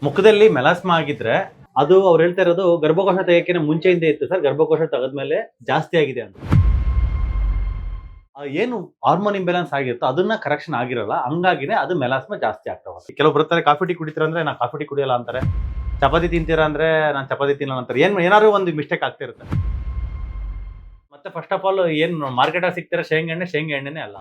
ಮುಖದಲ್ಲಿ ಮೆಲಾಸ್ಮಾ ಆಗಿದ್ರೆ ಅದು ಅವ್ರು ಹೇಳ್ತಾ ಇರೋದು ಗರ್ಭಕೋಶ ತೆಗೆಯೋಕೆ ಮುಂಚೆಯಿಂದ ಇತ್ತು ಸರ್, ಗರ್ಭಕೋಶ ತೆಗೆದ್ಮೇಲೆ ಜಾಸ್ತಿ ಆಗಿದೆ ಅಂತ. ಏನು ಹಾರ್ಮೋನ್ ಇಂಬ್ಯಾಲೆನ್ಸ್ ಆಗಿರುತ್ತೋ ಅದನ್ನ ಕರೆಕ್ಷನ್ ಆಗಿರಲ್ಲ, ಹಂಗಾಗಿನೇ ಅದು ಮೆಲಾಸ್ಮಾ ಜಾಸ್ತಿ ಆಗ್ತಾ ಹೋಗುತ್ತೆ. ಕೆಲವು ಬರ್ತಾರೆ ಕಾಫಿ ಟೀ ಕುಡಿತೀರ ಅಂದ್ರೆ ನಾನು ಕಾಫಿ ಟೀ ಕುಡಿಯಲ್ಲ ಅಂತಾರೆ, ಚಪಾತಿ ತಿಂತೀರಾ ಅಂದ್ರೆ ನಾನು ಚಪಾತಿ ತಿನ್ನಲ್ಲ ಅಂತಾರೆ. ಏನಾದ್ರು ಒಂದು ಮಿಸ್ಟೇಕ್ ಆಗ್ತಾ ಇರುತ್ತೆ. ಮತ್ತೆ ಫಸ್ಟ್ ಆಫ್ ಆಲ್ ಏನು ಮಾರ್ಕೆಟಲ್ಲಿ ಸಿಗ್ತಿರೋ ಶೇಂಗಾ ಎಣ್ಣೆನೇ ಅಲ್ಲ.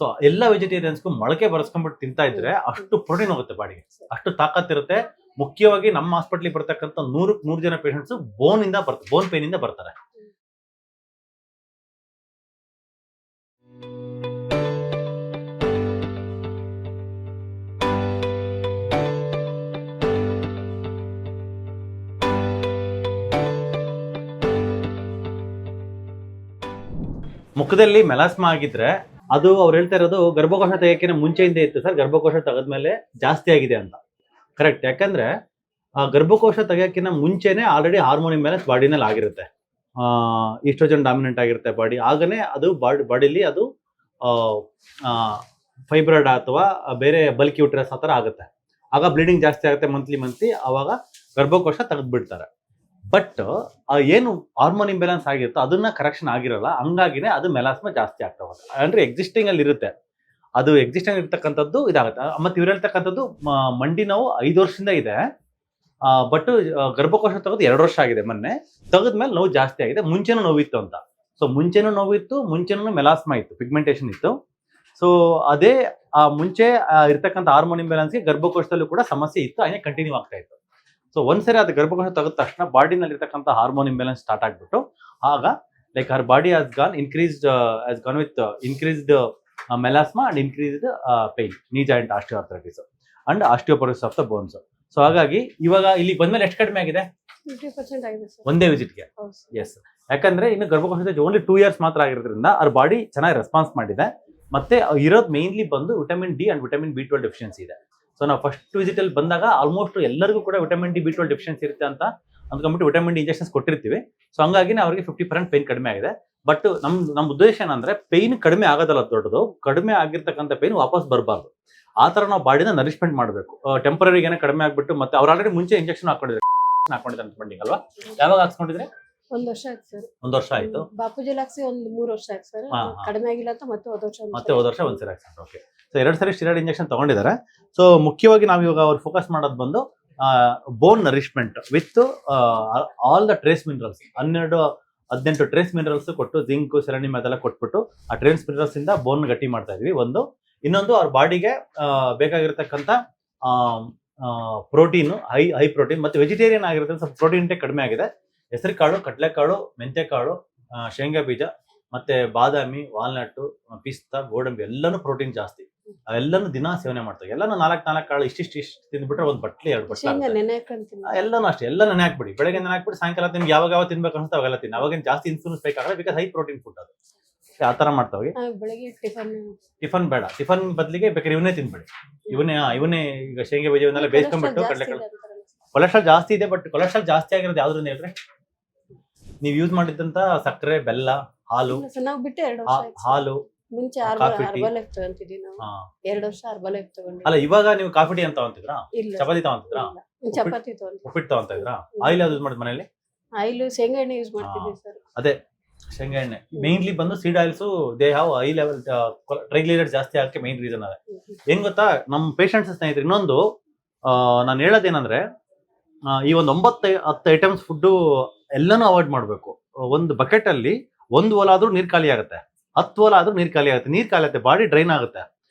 ಸೊ ಎಲ್ಲ ವೆಜಿಟೇರಿಯನ್ಸ್ಗೂ ಮೊಳಕೆ ಬರೆಸ್ಕೊಂಡ್ಬಿಟ್ಟು ತಿಂತಾ ಇದ್ರೆ ಅಷ್ಟು ಪ್ರೋಟೀನ್ ಹೋಗುತ್ತೆ ಬಾಡಿಗೆ, ಅಷ್ಟು ತಾಕತ್ತಿರುತ್ತೆ. ಮುಖ್ಯವಾಗಿ ನಮ್ಮ ಹಾಸ್ಪಿಟ್ಲಿಗೆ ಬರ್ತಕ್ಕಂಥ 100 ಜನ ಪೇಷಂಟ್ಸ್ ಬೋನ್ ಪೇನ್ ಇಂದ ಬರ್ತಾರೆ. ಮುಖದಲ್ಲಿ ಮೆಲಾಸ್ಮಾ ಆಗಿದ್ರೆ ಅದು ಅವ್ರು ಹೇಳ್ತಾ ಇರೋದು ಗರ್ಭಕೋಶ ತೆಗೆಯೋಕೆ ಮುಂಚೆಯಿಂದ ಇತ್ತು ಸರ್, ಗರ್ಭಕೋಶ ತೆಗೆದ್ಮೇಲೆ ಜಾಸ್ತಿ ಆಗಿದೆ ಅಂತ. ಕರೆಕ್ಟ್. ಯಾಕಂದ್ರೆ ಗರ್ಭಕೋಶ ತೆಗೆಯೋಕ್ಕಿಂತ ಮುಂಚೆನೆ ಆಲ್ರೆಡಿ ಹಾರ್ಮೋನ್ ಇಂಬ್ಯಾಲೆನ್ಸ್ ಬಾಡಿನಲ್ಲಿ ಆಗಿರುತ್ತೆ. ಈಸ್ಟ್ರೋಜನ್ ಡಾಮಿನೆಂಟ್ ಆಗಿರುತ್ತೆ ಬಾಡಿ. ಆಗನೇ ಅದು ಬಾಡಿಲಿ ಅದು ಫೈಬ್ರಾಯ್ಡ್ ಅಥವಾ ಬೇರೆ ಬಲ್ಕ್ ಯೂಟ್ರಸ್ ಆ ಥರ ಆಗುತ್ತೆ. ಆಗ ಬ್ಲೀಡಿಂಗ್ ಜಾಸ್ತಿ ಆಗುತ್ತೆ ಮಂತ್ಲಿ. ಆವಾಗ ಗರ್ಭಕೋಶ ತೆಗೆದ್ಬಿಡ್ತಾರೆ. ಬಟ್ ಏನು ಹಾರ್ಮೋನ್ ಇಂಬ್ಯಾಲೆನ್ಸ್ ಆಗಿರುತ್ತೋ ಅದನ್ನ ಕರೆಕ್ಷನ್ ಆಗಿರಲ್ಲ, ಹಂಗಾಗಿನೇ ಅದು ಮೆಲಾಸ್ಮಾ ಜಾಸ್ತಿ ಆಗ್ತಾ ಹೋಗುತ್ತೆ. ಅಂದ್ರೆ ಎಕ್ಸಿಸ್ಟಿಂಗ್ ಅಲ್ಲಿ ಇರುತ್ತೆ, ಅದು ಎಕ್ಸಿಸ್ಟಿಂಗ್ ಇರ್ತಕ್ಕಂಥದ್ದು ಇದಾಗುತ್ತೆ. ಮತ್ತೆ ಇವ್ರು ಹೇಳ್ತಕ್ಕಂಥದ್ದು ಮಂಡಿ ನೋವು 5 ವರ್ಷದಿಂದ ಇದೆ, ಬಟ್ ಗರ್ಭಕೋಶ ತೆಗೆದು 2 ವರ್ಷ ಆಗಿದೆ. ಮೊನ್ನೆ ತೆಗೆದ್ಮೇಲೆ ನೋವು ಜಾಸ್ತಿ ಆಗಿದೆ. ಮುಂಚೆನೂ ನೋವಿತ್ತು ಅಂತ. ಸೊ ಮುಂಚೆನೂ ಮೆಲಾಸ್ಮಾ ಇತ್ತು, ಪಿಗ್ಮೆಂಟೇಷನ್ ಇತ್ತು. ಸೊ ಅದೇ ಮುಂಚೆ ಇರ್ತಕ್ಕಂಥ ಹಾರ್ಮೋನ್ ಇಂಬ್ಯಾಲೆನ್ಸ್ಗೆ ಗರ್ಭಕೋಶದಲ್ಲೂ ಕೂಡ ಸಮಸ್ಯೆ ಇತ್ತು, ಹಾಗೆ ಕಂಟಿನ್ಯೂ ಆಗ್ತಾ ಇತ್ತು. ಸೊ ಒಂದ್ಸರಿ ಅದು ಗರ್ಭಕೋಶ ತೆಗೆದ ತಕ್ಷಣ ಬಾಡಿನಲ್ಲಿ ಇರ್ತಕ್ಕಂಥ ಹಾರ್ಮೋನ್ ಇಂಬ್ಯಾಲೆನ್ಸ್ ಸ್ಟಾರ್ಟ್ ಆಗ್ಬಿಟ್ಟು ಆಗ like her body has gone with increased melasma and increased pain, knee joint osteoarthritis and osteoporosis of the bones. So ಹಾಗಾಗಿ ಇವಾಗ ಇಲ್ಲಿ ಬಂದ್ಮೇಲೆ ಎಷ್ಟು ಕಡಿಮೆ ಆಗಿದೆ? 50% ಆಗಿದೆ ಸರ್, ಒಂದೇ ವಿಸಿಟ್ಗೆ. ಎಸ್, ಯಾಕಂದ್ರೆ ಇನ್ನು ಗರ್ಭಕೋಶದ ಓನ್ಲಿ 2 years ಮಾತ್ರ ಆಗಿರೋದ್ರಿಂದ ಅವ್ರ ಬಾಡಿ ಚೆನ್ನಾಗಿ ರೆಸ್ಪಾನ್ಸ್ ಮಾಡಿದೆ. ಮತ್ತೆ ಇರೋದು ಮೇನ್ಲಿ ಬಂದು vitamin D and vitamin B12 deficiency ಇದೆ. ಸೊ ನಾವು ಫಸ್ಟ್ ವಿಸಿಟ್ ಅಲ್ಲಿ ಬಂದಾಗ ಆಲ್ಮೋಸ್ಟ್ ಎಲ್ಲರಿಗೂ ಕೂಡ ವಿಟಮಿನ್ ಡಿ B12 ಡೆಫಿಷಿಯನ್ಸಿ ಇರುತ್ತೆ ಅಂತ ಅಂದ್ಕೊಂಡ್ಬಿಟ್ಟು ವಿಟಮಿನ್ ಡಿ ಇಂಜೆಕ್ಷನ್ಸ್ ಕೊಟ್ಟಿರ್ತೀವಿ. ಸೊ ಹಂಗಾಗಿ ಅವ್ರಿಗೆ 50% ಪೇನ್ ಕಡಿಮೆ ಆಗಿದೆ. ಬಟ್ ನಮ್ಮ ಉದ್ದೇಶ ಏನಂದ್ರೆ ಪೇನ್ ಕಡಿಮೆ ಆಗೋದಲ್ಲ ದೊಡ್ಡದು, ಕಡಿಮೆ ಆಗಿರ್ತಕ್ಕಂಥ ಪೇನ್ ವಾಪಸ್ ಬರಬಾರ್ದು. ಆ ತರ ನಾವು ಬಾಡಿನ ನರಿಶ್ಮೆಂಟ್ ಮಾಡಬೇಕು. ಟೆಂಪರರಿ ಏನೋ ಕಡಿಮೆ ಆಗ್ಬಿಟ್ಟು ಮತ್ತೆ ಅವ್ರು ಆಲ್ರೆಡಿ ಮುಂಚೆ ಇಂಜೆಕ್ಷನ್ ಹಾಕೊಂಡಿದ್ದಾರೆ ಅನ್ಕೊಂಡಿದ್ದೆ ಅಲ್ವಾ? ಯಾವಾಗ ಹಾಕ್ಸ್ಕೊಂಡಿದ್ರೆ? 1 ವರ್ಷ ಆಯ್ತು ಸರ್. 1 ವರ್ಷ ಆಯ್ತು. ಬಾಪೂಜಿ ಹಾಕ್ಸಿ 3 ವರ್ಷ ಆಯ್ತು ಸರ್. ಕಡಿಮೆ ಆಗಿಲ್ಲ ಅಂತ ಮತ್ತೆ ಹೋದ ವರ್ಷ ಒಂದ್ಸರಿ ಹಾಕ್ಸ್ಕೊಂಡು. ಓಕೆ. ಸೊ 2 ಸರಿ ಸ್ಟಿರಾಯ್ಡ್ ಇಂಜೆಕ್ಷನ್ ತಗೊಂಡಿದ್ದಾರೆ. ಸೊ ಮುಖ್ಯವಾಗಿ ನಾವು ಇವಾಗ ಅವ್ರು ಫೋಕಸ್ ಮಾಡೋದು ಬಂದು bone nourishment with all the trace minerals. 18 trace minerals ಕೊಟ್ಟು ಜಿಂಕ್, ಸೆಲೆನಿಯಂ ಅದೆಲ್ಲ ಕೊಟ್ಬಿಟ್ಟು ಆ ಟ್ರೇಸ್ ಮಿನರಲ್ಸ್ ಇಂದ ಬೋನ್ ಗಟ್ಟಿ ಮಾಡ್ತಾ ಇದೀವಿ. ಇನ್ನೊಂದು ಅವ್ರ ಬಾಡಿಗೆ ಬೇಕಾಗಿರ್ತಕ್ಕಂಥ ಪ್ರೋಟೀನ್, ಹೈ ಪ್ರೋಟೀನ್ ಮತ್ತೆ ವೆಜಿಟೇರಿಯನ್ ಆಗಿರುತ್ತೆ, ಸ್ವಲ್ಪ ಪ್ರೋಟೀನ್ ಇಂಟೇಕ್ ಕಡಿಮೆ ಆಗಿದೆ. ಹೆಸರು ಕಾಳು, ಕಡಲೆಕಾಳು, ಮೆಂತ್ಯಕಾಳು, ಶೇಂಗಾ ಬೀಜ ಮತ್ತೆ ಬಾದಾಮಿ, ವಾಲ್ನಟ್, ಪಿಸ್ತಾ, ಗೋಡಂಬಿ ಎಲ್ಲಾನು ಪ್ರೋಟೀನ್ ಜಾಸ್ತಿ. ಅವೆಲ್ಲಾನು ದಿನ ಸೇವನೆ ಮಾಡ್ತಾರೆ. ಎಲ್ಲಾನು 4 ಕಾಳು ಇಷ್ಟಿಷ್ಟು ತಿಂದ್ಬಿಟ್ರೆ 1 ಬಟ್ಲಿ 2 ಬಟ್ಲಿ ಎಲ್ಲಾನು ಅಷ್ಟೇ. ಎಲ್ಲ ನೆನೆ ಹಾಕ್ಬಿಡಿ, ಬೆಳಗ್ಗೆ ನೆನೆ ಹಾಕ್ಬಿಡಿ, ಸಾಯಂಕಾಲ ನಿಮ್ಗೆ ಯಾವಾಗ ತಿನ್ಬೇಕು ಅನ್ಸುತ್ತೆ ಅವೆಲ್ಲ ತಿನ್ನಿ. ಅವಾಗೇನು ಜಾಸ್ತಿ ಇನ್ಫ್ಲೂಯೆನ್ಸ್ ಬೇಕಾಗಲ್ಲ, ಬಿಕಾಸ್ ಹೈ ಪ್ರೋಟೀನ್ ಫುಡ್ ಅದು. ಆ ತರ ಮಾಡ್ತಾ ಹೋಗಿ. ಟಿಫನ್ ಬೇಡ, ಟಿಫನ್ ಬದಲಿಗೆ ಬೇಕಾದ್ರೆ ಇವನ್ನೇ ತಿನ್ಬೇಡಿ. ಇವನ್ನೇ ಈಗ ಶೇಂಗಾ ಬೀಜ ಇವನ್ನೆಲ್ಲ ಬೇಯಿಸ್ಕೊಂಡ್ಬಿಟ್ಟು ಕಡಲೆಕಾಳು. ಕೊಲೆಸ್ಟ್ರಾಲ್ ಜಾಸ್ತಿ ಇದೆ, ಬಟ್ ಕೊಲೆಸ್ಟ್ರಾಲ್ ಜಾಸ್ತಿ ಆಗಿರೋದು ಯಾವ್ದ್ರಿಂದ ಹೇಳ್ರಿ? ನೀವು ಯೂಸ್ ಮಾಡಿದಂತ ಸಕ್ಕರೆ, ಬೆಲ್ಲ, ಹಾಲು, ಮುಂಚೆ ಹರ್ಬಲೈಫ್ ತಗೊಂತಿದ್ವಿ ನಾವು. 2 ವರ್ಷ ಹರ್ಬಲೈಫ್ ತಗೊಂಡ್ವಿ. ಅಲ್ಲ, ಇವಾಗ ನೀವು ಕಾಫಿ ಟೀ ಅಂತ ತಗೊಂತಿದ್ರಾ? ಚಪಾತಿ ತಗೊಂತಿದ್ರಾ? ಚಪಾತಿ ತಗೊಂಡ್ವಿ. ಉಪ್ಪಿಟ್ಟು ತಗೊಂತ ಇದ್ರಾ? ಆಯಿಲ್ ಯಾವ್ದು ಯೂಸ್ ಮಾಡಿದ್ ಮನೇಲಿ? ಆಯಿಲ್ ಶೇಂಗಾ ಎಣ್ಣೆ ಯೂಸ್ ಮಾಡ್ತಿದ್ವಿ ಸರ್. ಅದೇ ಶೇಂಗಾ ಎಣ್ಣೆ ಮೇನ್ಲಿ ಬಂದು seed oils they have high level triglycerides ಜಾಸ್ತಿ ಆಗಕ್ಕೆ ಮೇನ್ ರೀಸನ್ ಅದೇ. ಏನ್ ಗೊತ್ತಾ, ನಮ್ಮ ಪೇಷಂಟ್ಸ್ ಸ್ನೇಹಿತರೆ ಇನ್ನೊಂದು ನಾನು ಹೇಳೋದೇನಂದ್ರೆ, ಈ ಒಂದು 9-10 ಐಟಮ್ಸ್ ಫುಡ್ ಎಲ್ಲಾನು ಅವಾಯ್ಡ್ ಮಾಡಬೇಕು. ಒಂದು ಬಕೆಟ್ ಅಲ್ಲಿ 1 ಓಲ ಆದ್ರೂ ನೀರ್ ಖಾಲಿ ಆಗುತ್ತೆ, 10 ಓಲ ಆದ್ರೂ ನೀರ್ ಖಾಲಿ ಆಗುತ್ತೆ, ಬಾಡಿ ಡ್ರೈನ್ ಆಗುತ್ತೆ.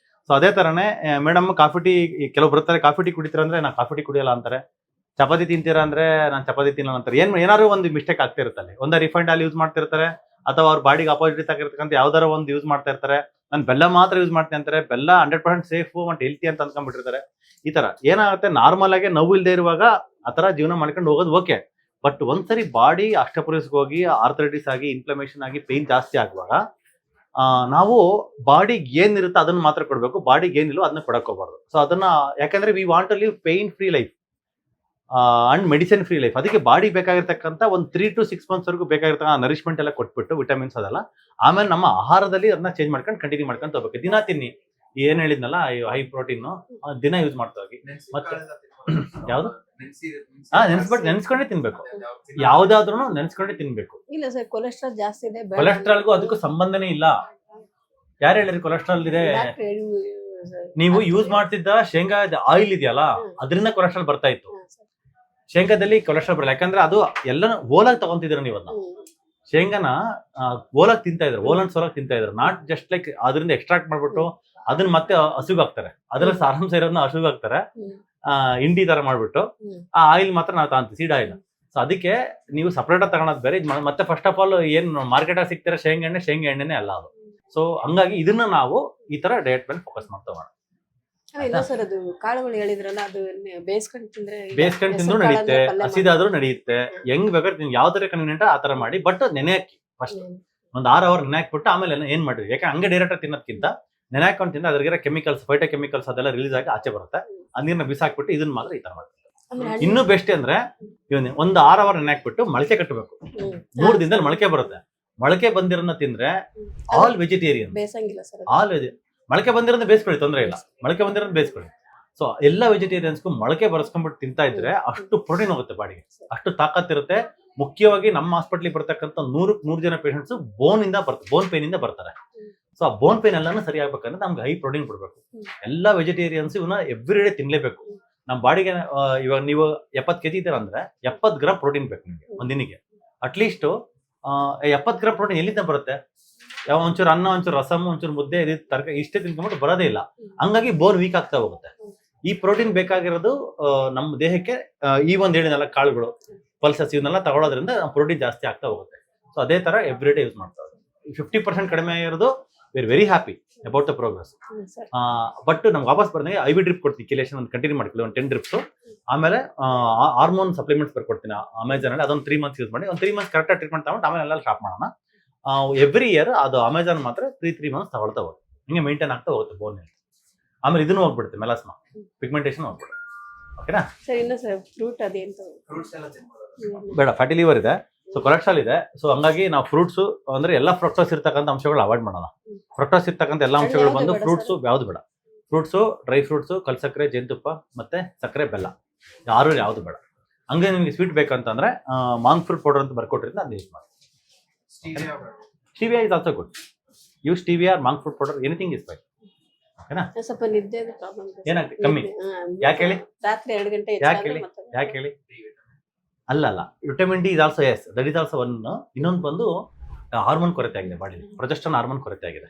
ಸೊ ಅದೇ ತರನೇ ಮೇಡಮ್ ಕಾಫಿ ಟೀ, ಕೆಲವು ಬರ್ತಾರೆ ಕಾಫಿ ಟೀ ಕುಡಿತೀರ ಅಂದ್ರೆ ನಾನು ಕಾಫಿ ಟೀ ಕುಡಿಯಲ್ಲ ಅಂತಾರೆ, ಚಪಾತಿ ತಿಂತೀರಾ ಅಂದ್ರೆ ನಾನು ಚಪಾತಿ ತಿನ್ನಲ್ಲ ಅಂತಾರೆ. ಏನಾದ್ರು ಒಂದು ಮಿಸ್ಟೇಕ್ ಆಗ್ತಿರುತ್ತಲ್ಲಿ. ಒಂದ ರಿಫೈಂಡ್ ಆಯಿಲ್ ಯೂಸ್ ಮಾಡ್ತಿರ್ತಾರೆ, ಅಥವಾ ಅವ್ರ ಬಾಡಿಗೆ ಅಪೋಸಿಟ್ ಆಗಿರ್ತಕ್ಕಂಥ ಯಾವ್ದಾರ ಒಂದು ಯೂಸ್ ಮಾಡ್ತಾ ಇರ್ತಾರೆ. ನಾನು ಬೆಲ್ಲ ಮಾತ್ರ ಯೂಸ್ ಮಾಡ್ತೀನಿ ಅಂತಾರೆ, ಬೆಲ್ಲ 100% ಸೇಫ್ ಅಂಡ್ ಹೆಲ್ತಿ ಅಂತ ಅಂದ್ಕೊಂಡ್ಬಿಟ್ಟಿರ್ತಾರೆ. ಈ ತರ ಏನಾಗುತ್ತೆ, ನಾರ್ಮಲ್ ಆಗಿ ನೋವು ಇಲ್ಲದೆ ಇರುವಾಗ ಆತರ ಜೀವನ ಮಾಡ್ಕೊಂಡು ಹೋಗೋದು ಓಕೆ. ಬಟ್ ಒಂದ್ಸರಿ ಬಾಡಿ ಅಷ್ಟಪುರಿಸ್ಗೆ ಹೋಗಿ ಆರ್ಥರೈಟಿಸ್ ಆಗಿ ಇನ್ಫ್ಲಮೇಷನ್ ಆಗಿ ಪೇನ್ ಜಾಸ್ತಿ ಆಗುವಾಗ ನಾವು ಬಾಡಿಗೆ ಏನಿರುತ್ತೆ ಅದನ್ನ ಮಾತ್ರ ಕೊಡಬೇಕು, ಬಾಡಿಗೆ ಏನಿಲ್ಲೋ ಅದನ್ನ ಕೊಡಕ್ ಹೋಗ್ಬಾರ್ದು. ಸೊ ಅದನ್ನ ಯಾಕಂದ್ರೆ we want to live pain free life and medicine free life. ಅದಕ್ಕೆ ಬಾಡಿ ಬೇಕಾಗಿರ್ತಕ್ಕಂಥ ಒಂದು 3 to 6 months ವರೆಗೂ ಬೇಕಾಗಿರ್ತಕ್ಕಂಥ ನರಿಶ್ಮೆಂಟ್ ಎಲ್ಲ ಕೊಟ್ಬಿಟ್ಟು ವಿಟಮಿನ್ಸ್ ಅದೆಲ್ಲ ಆಮೇಲೆ ನಮ್ಮ ಆಹಾರದಲ್ಲಿ ಅದನ್ನ ಚೇಂಜ್ ಮಾಡ್ಕೊಂಡು ಕಂಟಿನ್ಯೂ ಮಾಡ್ಕೊಂಡು ಹೋಗ್ಬೇಕು. ದಿನ ತಿನ್ನಿ, ಏನ್ ಹೇಳಿದ್ನಲ್ಲ ಹೈ ಪ್ರೋಟೀನ್ ದಿನ ಯೂಸ್ ಮಾಡ್ತಾ ಹೋಗಿ. ಮತ್ತೆ ಯಾವ್ದು ನೆನ್ಸ್ಕೊಂಡೇ ತಿನ್ಬೇಕು, ಯಾವ್ದಾದ್ರು ನೆನ್ಸ್ಕೊಂಡೇ ತಿನ್ಬೇಕು. ಇಲ್ಲ ಸರ್, ಕೊಲೆಸ್ಟ್ರಾಲ್ ಜಾಸ್ತಿ ಇದೆ. ಕೊಲೆಸ್ಟ್ರಾಲ್ಗೂ ಅದಕ್ಕೂ ಸಂಬಂಧನೇ ಇಲ್ಲ. ಯಾರು ಹೇಳಿರಿ ಕೊಲೆಸ್ಟ್ರಾಲ್ ಇದೆ? ನೀವು ಯೂಸ್ ಮಾಡ್ತಿದ್ದ ಶೇಂಗಾ ಆಯಿಲ್ ಇದೆಯಲ್ಲ, ಅದರಿಂದ ಕೊಲೆಸ್ಟ್ರಾಲ್ ಬರ್ತಾ ಇತ್ತು. ಶೇಂಗಾದಲ್ಲಿ ಕೊಲೆಸ್ಟ್ರಾಲ್ ಬರಲ್ಲ, ಯಾಕಂದ್ರೆ ಅದು ಎಲ್ಲ ಓಲಾಗಿ ತಗೊಂತಿದ್ರ ನೀವು. ಅದನ್ನ ಶೇಂಗಾನ ಓಲಾಗಿ ತಿಂತಾ ಇದ್ರು, ಓಲನ್ ಸೋಲಾಗಿ ತಿಂತಾ ಇದ್ರು. ನಾಟ್ ಜಸ್ಟ್ ಲೈಕ್ ಅದರಿಂದ ಎಕ್ಸ್ಟ್ರಾಕ್ಟ್ ಮಾಡ್ಬಿಟ್ಟು ಅದನ್ನ ಮತ್ತೆ ಹಸುಗಾಗ್ತಾರೆ, ಅದ್ರಲ್ಲಿ ಸಾರಾಂಶ ಇರೋದನ್ನ ಹಸುಗಾಗ್ತಾರೆ, ಇಂಡಿ ತರ ಮಾಡ್ಬಿಟ್ಟು ಆ ಆಯಿಲ್ ಮಾತ್ರ ನಾವು ತಗೊಂತೀವಿ, ಸೀಡ್ ಆಯಿಲ್. ಸೊ ಅದಕ್ಕೆ ನೀವು ಸಪ್ರೇಟ್ ಆಗಿ ತಗೊಳೋದು ಬೇರೆ. ಮತ್ತೆ ಫಸ್ಟ್ ಆಫ್ ಆಲ್ ಏನ್ ಮಾರ್ಕೆಟ್ ಆಗಿ ಸಿಗ್ತಾರೆ ಶೇಂಗಾ ಎಣ್ಣೆನೇ ಅಲ್ಲ ಅದು. ಸೊ ಹಂಗಾಗಿ ಇದನ್ನ ನಾವು ಈ ತರ ಡಯಟ್ ಮೇಲೆ ಫೋಕಸ್ ಮಾಡ್ತಾ ಹೋಗೋಣ. ಇಲ್ಲ ಸರ್, ಅದು ಕಾಳುಗಳು ಹೇಳಿದ್ರಲ್ಲ, ಅದು ಬೇಯಿಸ್ಕೊಂಡು ತಿಂದ್ರು ನಡೆಯುತ್ತೆ, ಹಸಿದಾದ್ರೂ ನಡೆಯುತ್ತೆ, ಹೆಂಗ್ ಬೇಕಾದ್ರೆ ನೀವು ಯಾವ ತರ ಕನ್ವೀನಿಯಂಟ್ ಆ ತರ ಮಾಡಿ. ಬಟ್ ನೆನೆ ಹಾಕಿ ಫಸ್ಟ್ ಒಂದ್ 6 ಅವರ್ ನೆನೆ ಹಾಕ್ಬಿಟ್ಟು ಆಮೇಲೆ ಏನ್ ಮಾಡಿರಿ, ಯಾಕೆ ಹಂಗೆ ಡೈರೆಕ್ಟ್ ತಿನ್ನೋದ್ಕಿಂತ ನೆನೆ ಹಾಕೊಂಡು ತಿಂದ ಅದ್ರಿಗೆ ಕೆಮಿಕಲ್ಸ್, ಫೈಟೋ ಕೆಮಿಕಲ್ಸ್ ಅದೆಲ್ಲ ರಿಲೀಸ್ ಆಗಿ ಆಚೆ ಬರುತ್ತೆ. ಆ ನೀರ್ನ ಬಿಸಾಕ್ಬಿಟ್ಟು ಇದನ್ನ ಮಾತ್ರ ಈ ತರ ಮಾಡ್ತಾರೆ. ಇನ್ನೂ ಬೆಸ್ಟ್ ಅಂದ್ರೆ ಒಂದು 6 ಅವರ್ ನೆನೆ ಹಾಕ್ಬಿಟ್ಟು ಮೊಳಕೆ ಕಟ್ಟಬೇಕು. 3 ದಿನದಲ್ಲಿ ಮೊಳಕೆ ಬರುತ್ತೆ. ಮೊಳಕೆ ಬಂದಿರೋದನ್ನ ತಿಂದ್ರೆ ಆಲ್ ವೆಜಿಟೇರಿಯನ್, ಮೊಳಕೆ ಬಂದಿರೋದನ್ನ ಬೇಯಿಸ್ಕೊಳ್ಳಿ, ತೊಂದರೆ ಇಲ್ಲ. ಮೊಳಕೆ ಬಂದಿರೋದನ್ನ ಬೇಯಿಸ್ಕೊಳ್ಳಿ. ಸೊ ಎಲ್ಲ ವೆಜಿಟೇರಿಯನ್ಸ್ಗೂ ಮೊಳಕೆ ಬರೆಸ್ಕೊಂಡ್ಬಿಟ್ಟು ತಿಂತಾ ಇದ್ರೆ ಅಷ್ಟು ಪ್ರೋಟೀನ್ ಹೋಗುತ್ತೆ ಬಾಡಿಗೆ, ಅಷ್ಟು ತಾಕತ್ತಿರುತ್ತೆ. ಮುಖ್ಯವಾಗಿ ನಮ್ಮ ಹಾಸ್ಪಿಟ್ಲಿಗೆ ಬರ್ತಕ್ಕಂಥ 100 ಜನ ಪೇಷಂಟ್ಸ್ ಬೋನ್ ಪೇನ್ ಇಂದ ಬರ್ತಾರೆ. ಸೊ ಆ ಬೋನ್ ಪೇನ್ ಎಲ್ಲಾನು ಸರಿ ಆಗ್ಬೇಕಂದ್ರೆ ನಮ್ಗೆ ಹೈ ಪ್ರೋಟೀನ್ ಕೊಡ್ಬೇಕು. ಎಲ್ಲ ವೆಜಿಟೇರಿಯನ್ಸ್ ಇವನ್ನ ಎವ್ರಿ ಡೇ ತಿನ್ಲೇಬೇಕು. ನಮ್ಮ ಬಾಡಿಗೆ ಇವಾಗ ನೀವು 70 kg ಇದ್ದೀರ ಅಂದ್ರೆ 70 ಗ್ರಾಮ್ ಪ್ರೋಟೀನ್ ಬೇಕು ನಿಮಗೆ ಒಂದಿನಿಗೆ. ಅಟ್ಲೀಸ್ಟ್ 70 ಗ್ರಾಮ್ ಪ್ರೋಟೀನ್ ಎಲ್ಲಿಂದ ಬರುತ್ತೆ? ಯಾವ ಒಂಚೂರು ಅನ್ನ, ಒಂಚೂರು ರಸಮ್, ಒಂಚೂರು ಮುದ್ದೆ, ತರಕಾರಿ ಇಷ್ಟೇ ತಿನ್ಕೊಂಡ್ಬಿಟ್ಟು ಬರೋದೇ ಇಲ್ಲ. ಹಂಗಾಗಿ ಬೋನ್ ವೀಕ್ ಆಗ್ತಾ ಹೋಗುತ್ತೆ. ಈ ಪ್ರೋಟೀನ್ ಬೇಕಾಗಿರೋದು ನಮ್ಮ ದೇಹಕ್ಕೆ ಈ ಒಂದ್ ಹೇಳಿನಲ್ಲ ಕಾಳುಗಳು, ಪಲ್ಸಸ್ ಇವನ್ನೆಲ್ಲ ತಗೊಳ್ಳೋದ್ರಿಂದ ಪ್ರೋಟೀನ್ ಜಾಸ್ತಿ ಆಗ್ತಾ ಹೋಗುತ್ತೆ. ಸೊ ಅದೇ ತರ ಎವ್ರಿ ಡೇ ಯೂಸ್ ಮಾಡ್ತಾ ಹೋಗಿ 50% ಕಡಿಮೆ ಆಗಿರೋದು we are very happy about the progress. But ನಮ್ಗೆ ವಾಪಸ್ ಬಂದಾಗ IV ಡ್ರಿಪ್ ಕೊಡ್ತೀನಿ, ಕಿಲೇಷನ್ ಒಂದು ಕಂಟಿನ್ಯೂ ಮಾಡ್ಕೊಳ್ಳಿ, ಒಂದು 10 ಡ್ರಿಪ್ಸ್. ಆಮೇಲೆ ಹಾರ್ಮೋನ್ ಸಪ್ಲಿಮೆಂಟ್ಸ್ ಬರ್ಕೊಡ್ತೀನಿ ಅಮೆಝಾನ್ ಅಲ್ಲಿ, ಅದೊಂದು 3 months ಯೂಸ್ ಮಾಡಿ. ಒಂದು 3 months ಕರೆಕ್ಟಾಗಿ ಟ್ರೀಟ್ಮೆಂಟ್ ತಗೊಂಡು ಆಮೇಲೆ ಎಲ್ಲ ಸ್ಟಾಪ್ ಮಾಡೋಣ. ಎವ್ರಿ ಇಯರ್ ಅದು ಅಮೆಝಾನ್ ಮಾತ್ರ 3 months ತಗೊಳ್ತಾ ಹೋಗುತ್ತೆ. ಹಿಂಗೆ ಮೇಂಟೈನ್ ಆಗ್ತಾ ಹೋಗುತ್ತೆ ಬೋನ್. ಆಮೇಲೆ ಇದನ್ನು ಹೋಗ್ಬಿಡುತ್ತೆ, ಮೆಲಾಸ್ಮಾ ಪಿಗ್ಮೆಂಟೇಷನ್ ಹೋಗ್ಬಿಡುತ್ತೆ. ಓಕೆನಾ ಸರ್? ಇನ್ನು ಸರ್ ಫ್ರೂಟ್ ಅದೇಂತ ಬೇಡ, ಫ್ಯಾಟಿ ಲಿವರ್ ಇದೆ, ಸೊ ಕೊಲೆಸ್ಟ್ರಾಲ್ ಇದೆ. ಸೊ ಹಂಗಾಗಿ ನಾವು ಫ್ರೂಟ್ಸ್ ಅಂದ್ರೆ ಎಲ್ಲ ಫ್ರಕ್ಟೋಸ್ ಇರ್ತಕ್ಕಂಥ ಅಂಶಗಳು ಅವಾಯ್ಡ್ ಮಾಡೋಣ. ಫ್ರಕ್ಟೋಸ್ ಇರ್ತಕ್ಕಂಥ ಎಲ್ಲ ಅಂಶಗಳು ಬಂದು ಫ್ರೂಟ್ಸ್ ಯಾವ್ದು ಬೇಡ. ಫ್ರೂಟ್ಸು, ಡ್ರೈ ಫ್ರೂಟ್ಸು, ಕಲ್ಸಕ್ಕರೆ, ಜೇನುತುಪ್ಪ ಮತ್ತೆ ಸಕ್ಕರೆ, ಬೆಲ್ಲ ಯಾವ್ದು ಬೇಡ. ಹಂಗೆ ನಿಮ್ಗೆ ಸ್ವೀಟ್ ಬೇಕಂತಂದ್ರೆ ಮಾಂಗ್ ಫ್ರೂಟ್ ಪೌಡರ್ ಅಂತ ಬರ್ಕೊಟ್ರಿಂದ ಅದನ್ನ ಯೂಸ್ ಮಾಡಿ. Stevia is also good. Use stevia, monk fruit powder, anything is fine. ಓಕೆನಾ? ಸ್ವಲ್ಪ ನಿದ್ದೆ ಪ್ರಾಬ್ಲಮ್ ಏನಾಗ್ತದೆ ಕಮ್ಮಿ? ಯಾಕೆ ಹೇಳಿ? ರಾತ್ರಿ 2 ಗಂಟೆ ಯಾಕೆ ಹೇಳಿ? ಅಲ್ಲ, vitamin D is also yes, that is also one. ಇನ್ನೊಂದು ಬಂದು ಹಾರ್ಮೋನ್ ಕೊರತೆ ಆಗಿದೆ ಬಾಡಿಲಿ, ಪ್ರೊಜೆಸ್ಟರಾನ್ ಹಾರ್ಮೋನ್ ಕೊರತೆ ಆಗಿದೆ.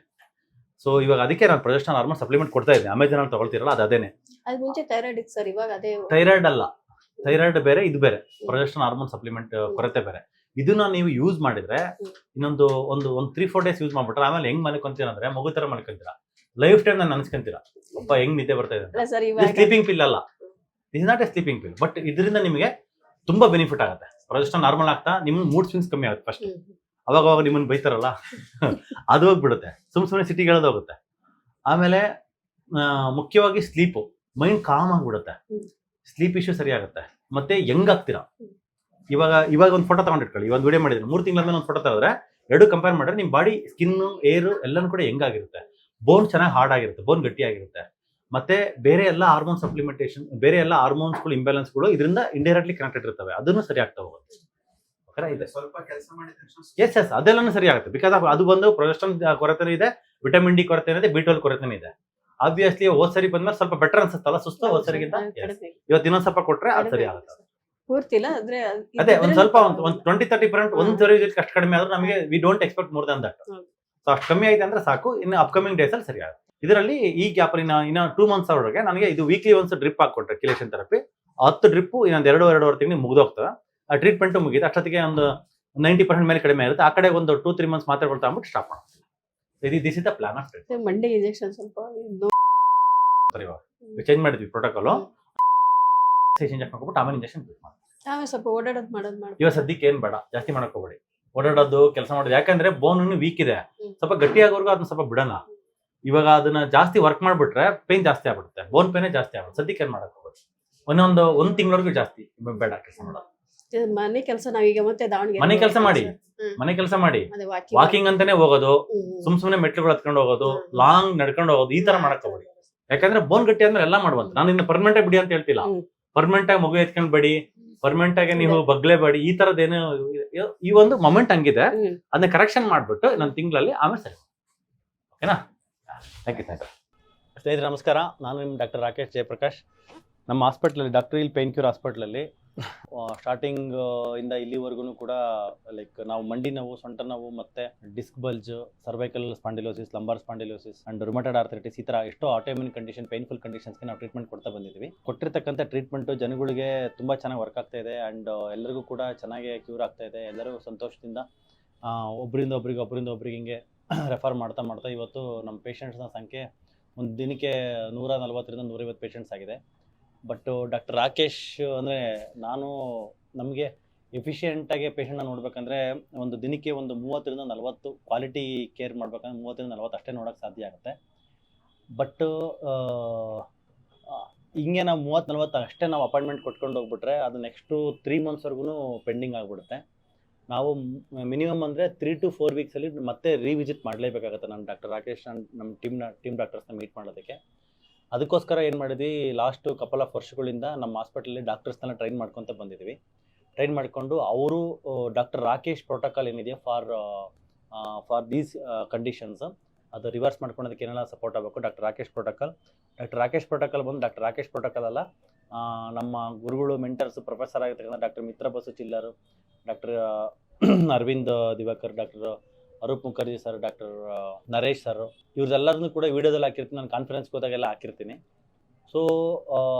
ಸೊ ಇವಾಗ ಅದಕ್ಕೆ ನಾನು ಪ್ರೊಜೆಸ್ಟರಾನ್ ಹಾರ್ಮೋನ್ ಸಪ್ಲಿಮೆಂಟ್ ಕೊಡ್ತಾ ಇದ್ದೀನಿ. ಅಮೆಝಾನ್ ಅಲ್ಲಿ ತಗೊಳ್ತಿರಲ್ಲ ಅದೇನೆ. ಅದು ಮುಂಚೆ ಥೈರಾಯ್ಡ್ ಇತ್ತು ಸರ್, ಇವಾಗ ಅದೇ ಥೈರಾಯ್ಡ್ ಅಲ್ಲ, ಥೈರಾಯ್ಡ್ ಬೇರೆ, ಇದು ಬೇರೆ. ಪ್ರೊಜೆಸ್ಟರಾನ್ ಹಾರ್ಮೋನ್ ಸಪ್ಲಿಮೆಂಟ್ ಕೊರತೆ ಬೇರೆ. ಇದನ್ನ ನೀವು ಯೂಸ್ ಮಾಡಿದ್ರೆ ಇನ್ನೊಂದು ಒಂದು 3-4 ಡೇಸ್ ಯೂಸ್ ಮಾಡ್ಬಿಟ್ರೆ ಆಮೇಲೆ ಹೆಂಗ್ ಮಲ್ಕೊಂತೀರ ಅಂದ್ರೆ ಮಗು ತರ ಮಲ್ಕೊಂತೀರಾ. ಲೈಫ್ ಟೈಮ್ ನಾನು ಅನ್ಸ್ಕೊಂತೀರಾ ಅಪ್ಪ ಹೆಂಗ್ ನಿದ್ದೆ ಬರ್ತಾ ಇದೆ. ಸ್ಲೀಪಿಂಗ್ ಪಿಲ್ ಅಲ್ಲ, is not a sleeping pill. But ಇದರಿಂದ ನಿಮಗೆ ತುಂಬಾ ಬೆನಿಫಿಟ್ ಆಗುತ್ತೆ. ಪ್ರೊಜೆಸ್ಟರಾನ್ ನಾರ್ಮಲ್ ಆಗ್ತಾ ನಿಮ್ ಮೂಡ್ ಸ್ವಿಂಗ್ಸ್ ಕಮ್ಮಿ ಆಗುತ್ತೆ. ಫಸ್ಟ್ ಅವಾಗ ನಿಮ್ಮನ್ನ ಬೈತಾರಲ್ಲ ಅದು ಹೋಗ್ಬಿಡುತ್ತೆ, ಸುಮ್ಮನೆ ಸಿಟಿಗಳದ್ದು ಹೋಗುತ್ತೆ. ಆಮೇಲೆ ಮುಖ್ಯವಾಗಿ ಸ್ಲೀಪು, ಮೈಂಡ್ ಕಾಮ್ ಆಗ್ಬಿಡುತ್ತೆ, ಸ್ಲೀಪ್ ಇಶ್ಯೂ ಸರಿ ಆಗುತ್ತೆ, ಮತ್ತೆ ಹೆಂಗ್ ಆಗ್ತೀರಾ. ಇವಾಗ ಒಂದು ಫೋಟೋ ತಗೊಂಡಿಟ್ಕೊಳ್ಳಿ, ಒಂದು ವಿಡಿಯೋ ಮಾಡಿದ್ರೆ 3 ತಿಂಗಳ ಮೇಲೆ ಒಂದು ಫೋಟೋ ತಗೊಂಡ್ರೆ 2 ಕಂಪೇರ್ ಮಾಡಿದ್ರೆ ನಿಮ್ ಬಾಡಿ ಸ್ಕಿನ್, ಏರ್ ಎಲ್ಲಾನು ಕೂಡ ಹೆಂಗಾಗಿರುತ್ತೆ. ಬೋನ್ ಚೆನ್ನಾಗಿ ಹಾರ್ಡ್ ಆಗಿರುತ್ತೆ, ಬೋನ್ ಗಟ್ಟಿ ಆಗಿರುತ್ತೆ. ಮತ್ತೆ ಬೇರೆ ಎಲ್ಲ ಹಾರ್ಮೋನ್ ಸಪ್ಲಿಮೆಂಟೇಷನ್, ಬೇರೆ ಎಲ್ಲ ಹಾರ್ಮೋನ್ಸ್ಗಳು ಇಂಬ್ಯಾಲೆನ್ಸ್ಗಳು ಇದರಿಂದ ಇಂಡೈರೆಕ್ಟ್ಲಿ ಕನೆಕ್ಟೆಡ್ ಇರ್ತವೆ, ಅದನ್ನು ಸರಿ ಆಗ್ತಾ ಹೋಗುತ್ತೆ. ಸ್ವಲ್ಪ ಕೆಲಸ ಮಾಡಿದ್ರೆ ಎಸ್ ಅದೆಲ್ಲಾನು ಸರಿ ಆಗುತ್ತೆ. ಬಿಕಾಸ್ ಅದು ಬಂದು ಪ್ರೊಜೆಸ್ಟರಾನ್ ಕೊರತೆ ಇದೆ, ವಿಟಮಿನ್ ಡಿ ಕೊರತೆ ಇದೆ, B12 ಕೊರತೆ ಇದೆ. ಆಬ್ವಿಯಸ್ಲಿ ಹೋದ್ ಸರಿ ಬಂದ್ಮೇಲೆ ಸ್ವಲ್ಪ ಬೆಟರ್ ಅನ್ಸುತ್ತಲ್ಲ, ಸುಸ್ತು ಹೋದ್ ಸರಿಗಿಂತ. ಇವತ್ತು ಇನ್ನೊಂದು ಸ್ವಲ್ಪ ಕೊಟ್ರೆ ಅದು ಸರಿ ಆಗುತ್ತೆ. ಪೂರ್ತಿಲ್ಲ ಅಂದ್ರೆ ಅದೇ ಒಂದ್ ಸ್ವಲ್ಪ ಒಂದು 20-30% ಒಂದ್ ಸರಿ ಅಷ್ಟು ಕಡಿಮೆ ಆದ್ರೂ ನಮಗೆ we don't expect more than that. So ಅಷ್ಟು ಕಮ್ಮಿ ಆಯ್ತು ಅಂದ್ರೆ ಸಾಕು, ಇನ್ನು ಅಪ್ಕಮಿಂಗ್ ಡೇಸ್ ಅಲ್ಲಿ ಸರಿ ಆಗುತ್ತೆ. ಇದರಲ್ಲಿ ಈ ಗ್ಯಾಪ್ ಇನ್ನ 2 months ಒಳಗೆ ನನಗೆ ಇದು ವೀಕ್ಲಿ ಒಂದ್ಸ ಡ್ರಿಪ್ ಹಾಕೊಟ್ರೆ ಕಿಲೇಷನ್ ಥೆರಪಿ 10 ಡ್ರಿಪ್ ಇನ್ನೊಂದು 2-2.5 ತಿಂಗಳು ಮುಗಿದೋಗ್ತದೆ. ಆ ಟ್ರೀಟ್ಮೆಂಟ್ ಮುಗಿದು ಅಷ್ಟೊತ್ತಿಗೆ ಒಂದು 90% ಮೇಲೆ ಕಡಿಮೆ ಇರುತ್ತೆ. ಆ ಕಡೆ ಒಂದು 2-3 months ಮಾತ್ರೆಗಳು ತಗೊಂಡ್ಬಿಟ್ಟು ಸ್ಟಾಪ್ ಮಾಡೋಣ. This is the plan of treatment. Monday injection ಸ್ವಲ್ಪ ಚೇಂಜ್ ಮಾಡಿದ್ವಿ ಪ್ರೋಟೋಕಾಲ್. ಇಂಜೆಕ್ಷನ್ ಹಾಕ್ಬಿಟ್ಟು ಆಮೇಲೆ ಇಂಜೆಕ್ಷನ್ ಮಾಡಿ ಸ್ವಲ್ಪ ಓಡಾಡೋದು ಮಾಡೋದು ಮಾಡಿ. ಇವಾಗ ಸದ್ಯಕ್ಕೆ ಏನ್ ಬೇಡ, ಜಾಸ್ತಿ ಮಾಡಕ್ ಹೋಗ್ಬೇಡಿ. ಓಡಾಡೋದು, ಕೆಲಸ ಮಾಡೋದು, ಯಾಕಂದ್ರೆ ಬೋನ್ ವೀಕ್ ಇದೆ, ಸ್ವಲ್ಪ ಗಟ್ಟಿ ಆಗೋರ್ಗು ಅದನ್ನ ಸ್ವಲ್ಪ ಬಿಡೋಣ. ಇವಾಗ ಅದನ್ನ ಜಾಸ್ತಿ ವರ್ಕ್ ಮಾಡ್ಬಿಟ್ರೆ ಪೇನ್ ಜಾಸ್ತಿ ಆಗ್ಬಿಡುತ್ತೆ, ಬೋನ್ ಪೇನೇ ಜಾಸ್ತಿ ಆಗ್ಬಿಡುತ್ತೆ. ಸದ್ಯಕ್ಕೆ ಏನ್ ಮಾಡಕ್ ಹೋಗ್ಬೇಡಿ. ಒಂದ್ ತಿಂಗಳವರೆಗೂ ಜಾಸ್ತಿ ಬೇಡ ಕೆಲಸ ಮಾಡೋದು. ಮನೆ ಕೆಲಸ ನಾವೀಗ ಮತ್ತೆ ದಾವಣಗೆರೆ ಮನೆ ಕೆಲ್ಸ ಮಾಡಿ. ಹ್ಮ್. ಮನೆ ಕೆಲಸ ಮಾಡಿ, ಅದೇ ವಾಕಿಂಗ್ ಅಂತಾನೆ ಹೋಗೋದು, ಹ್ಮ್. ಸುಮ್ನೆ ಮೆಟ್ಲುಗಳು ಹತ್ಕೊಂಡು ಹೋಗೋದು, ಹ್ಮ್. ಲಾಂಗ್ ನಡ್ಕೊಂಡು ಹೋಗೋದು, ಈ ತರ ಮಾಡಕ್ ಹೋಗ್ಬೇಡಿ. ಯಾಕಂದ್ರೆ ಬೋನ್ ಗಟ್ಟಿ ಅಂದ್ರೆ ಎಲ್ಲ ಮಾಡುವಂತ. ನಾನು ಇನ್ನು ಪರ್ಮನೆಂಟ್ ಆಗಿ ಬಿಡಿ ಅಂತ ಹೇಳ್ತಿಲ್ಲ. ಹ್ಮ್. ಪರ್ಮನೆಂಟ್ ಆಗಿ ಮಗು ಎತ್ಕೊಂಡ್ ಬೇಡಿ, ಪರ್ಮನೆಂಟ್ ಆಗಿ ನೀವು ಬಗ್ಲೇಬೇಡಿ, ಈ ತರದೇನು ಈ ಒಂದು ಮೊಮೆಂಟ್ ಹಂಗಿದೆ. ಹ್ಮ್. ಅದನ್ನ ಕರೆಕ್ಷನ್ ಮಾಡ್ಬಿಟ್ಟು ನನ್ನ ತಿಂಗಳಲ್ಲಿ ಆಮೇಲೆ ಸರಿ. ಓಕೆನಾ? Thank you. ಸ್ನೇಹಿತರೆ ನಮಸ್ಕಾರ, ನಾನು ನಿಮ್ಮ ಡಾಕ್ಟರ್ ರಾಕೇಶ್ ಜಯಪ್ರಕಾಶ್. ನಮ್ಮ ಹಾಸ್ಪಿಟ್ಲಲ್ಲಿ ಡಾಕ್ಟರ್ ಹಿಲ್ ಪೇನ್ ಕ್ಯೂರ್ ಹಾಸ್ಪಿಟ್ಲಲ್ಲಿ ಸ್ಟಾರ್ಟಿಂಗ್ ಇಂದ ಇಲ್ಲಿವರೆಗೂ ಕೂಡ ಲೈಕ್ ನಾವು ಮಂಡಿ ನೋವು, ಸೊಂಟ ನೋವು, ಮತ್ತೆ disc bulge, cervical spondylosis, lumbar spondylosis and rheumatoid arthritis, ಈ ಥರ ಎಷ್ಟೋ ಆಟೋಇಮ್ಯೂನ್ ಕಂಡೀಷನ್, ಪೇನ್ಫುಲ್ ಕಂಡೀಷನ್ಸ್ಗೆ ನಾವು ಟ್ರೀಟ್ಮೆಂಟ್ ಕೊಡ್ತಾ ಬಂದಿದ್ದೀವಿ. ಕೊಟ್ಟಿರ್ತಕ್ಕಂಥ ಟ್ರೀಟ್ಮೆಂಟು ಜನಗಳಿಗೆ ತುಂಬ ಚೆನ್ನಾಗಿ ವರ್ಕ್ ಆಗ್ತಾ ಇದೆ ಆ್ಯಂಡ್ ಎಲ್ಲರಿಗೂ ಕೂಡ ಚೆನ್ನಾಗಿ ಕ್ಯೂರ್ ಆಗ್ತಾ ಇದೆ. ಎಲ್ಲರೂ ಸಂತೋಷದಿಂದ ಒಬ್ಬರಿಂದ ಒಬ್ರಿಗೆ ಹಿಂಗೆ ರೆಫರ್ ಮಾಡ್ತಾ ಇವತ್ತು ನಮ್ಮ ಪೇಷಂಟ್ಸ್ನ ಸಂಖ್ಯೆ ಒಂದು ದಿನಕ್ಕೆ 140ರಿಂದ 150 ಪೇಷಂಟ್ಸ್ ಆಗಿದೆ. ಬಟ್ ಡಾಕ್ಟರ್ ರಾಕೇಶ್ ಅಂದರೆ ನಮಗೆ ಎಫಿಷಿಯೆಂಟಾಗಿ ಪೇಷಂಟ್ನ ನೋಡ್ಬೇಕಂದ್ರೆ ಒಂದು ದಿನಕ್ಕೆ ಒಂದು 30ರಿಂದ 40 ಕ್ವಾಲಿಟಿ ಕೇರ್ ಮಾಡ್ಬೇಕಂದ್ರೆ 30ರಿಂದ 40 ಅಷ್ಟೇ ನೋಡೋಕ್ಕೆ ಸಾಧ್ಯ ಆಗುತ್ತೆ. ಬಟ್ ಹಿಂಗೆ ನಾವು 30-40 ಅಷ್ಟೇ ನಾವು ಅಪಾಯಿಂಟ್ಮೆಂಟ್ ಕೊಟ್ಕೊಂಡು ಹೋಗ್ಬಿಟ್ರೆ ಅದು ನೆಕ್ಸ್ಟು 3 ಮಂತ್ಸ್ವರೆಗೂ ಪೆಂಡಿಂಗ್ ಆಗಿಬಿಡುತ್ತೆ. ನಾವು ಮಿನಿಮಮ್ ಅಂದರೆ 3 to 4 ವೀಕ್ಸಲ್ಲಿ ಮತ್ತೆ ರಿವಿಸಿಟ್ ಮಾಡಲೇಬೇಕಾಗುತ್ತೆ. ನಾನು ಡಾಕ್ಟರ್ ರಾಕೇಶ್ ನಮ್ಮ ಟೀಮ್ ಡಾಕ್ಟರ್ಸ್ನ ಮೀಟ್ ಮಾಡೋದಕ್ಕೆ. ಅದಕ್ಕೋಸ್ಕರ ಏನು ಮಾಡಿದ್ವಿ, ಲಾಸ್ಟು ಕಪಲ್ ಆಫ್ ವರ್ಷಗಳಿಂದ ನಮ್ಮ ಹಾಸ್ಪಿಟಲಲ್ಲಿ ಡಾಕ್ಟರ್ಸ್ನೆಲ್ಲ ಟ್ರೈನ್ ಮಾಡ್ಕೊತ ಬಂದಿದ್ವಿ. ಟ್ರೈನ್ ಮಾಡಿಕೊಂಡು ಅವರು ಡಾಕ್ಟರ್ ರಾಕೇಶ್ ಪ್ರೋಟೋಕಾಲ್ ಏನಿದೆಯೋ ಫಾರ್ ದೀಸ್ ಕಂಡೀಷನ್ಸ್ ಅದು ರಿವರ್ಸ್ ಮಾಡ್ಕೊಳೋದಕ್ಕೆ ಏನೆಲ್ಲ ಸಪೋರ್ಟ್ ಆಗಬೇಕು. ಡಾಕ್ಟರ್ ರಾಕೇಶ್ ಪ್ರೋಟೋಕಾಲ್ ಬಂದು ಡಾಕ್ಟರ್ ರಾಕೇಶ್ ಪ್ರೋಟೋಕಾಲ್ ಅಲ್ಲ, ನಮ್ಮ ಗುರುಗಳು, ಮೆಂಟರ್ಸ್, ಪ್ರೊಫೆಸರ್ ಆಗಿರ್ತಕ್ಕಂಥ ಡಾಕ್ಟರ್ ಮಿತ್ರ ಬಸು ಚಿಲ್ಲರು, doctor Arvind Diwakar, doctor Arup Mukherjee sir, doctor Naresh sir, ಇವ್ರದ್ದೆಲ್ಲರನ್ನೂ ಕೂಡ ವೀಡಿಯೋದಲ್ಲಿ ಹಾಕಿರ್ತೀನಿ. ನಾನು ಕಾನ್ಫರೆನ್ಸ್ಗೆ ಹೋದಾಗೆಲ್ಲ ಹಾಕಿರ್ತೀನಿ. ಸೊ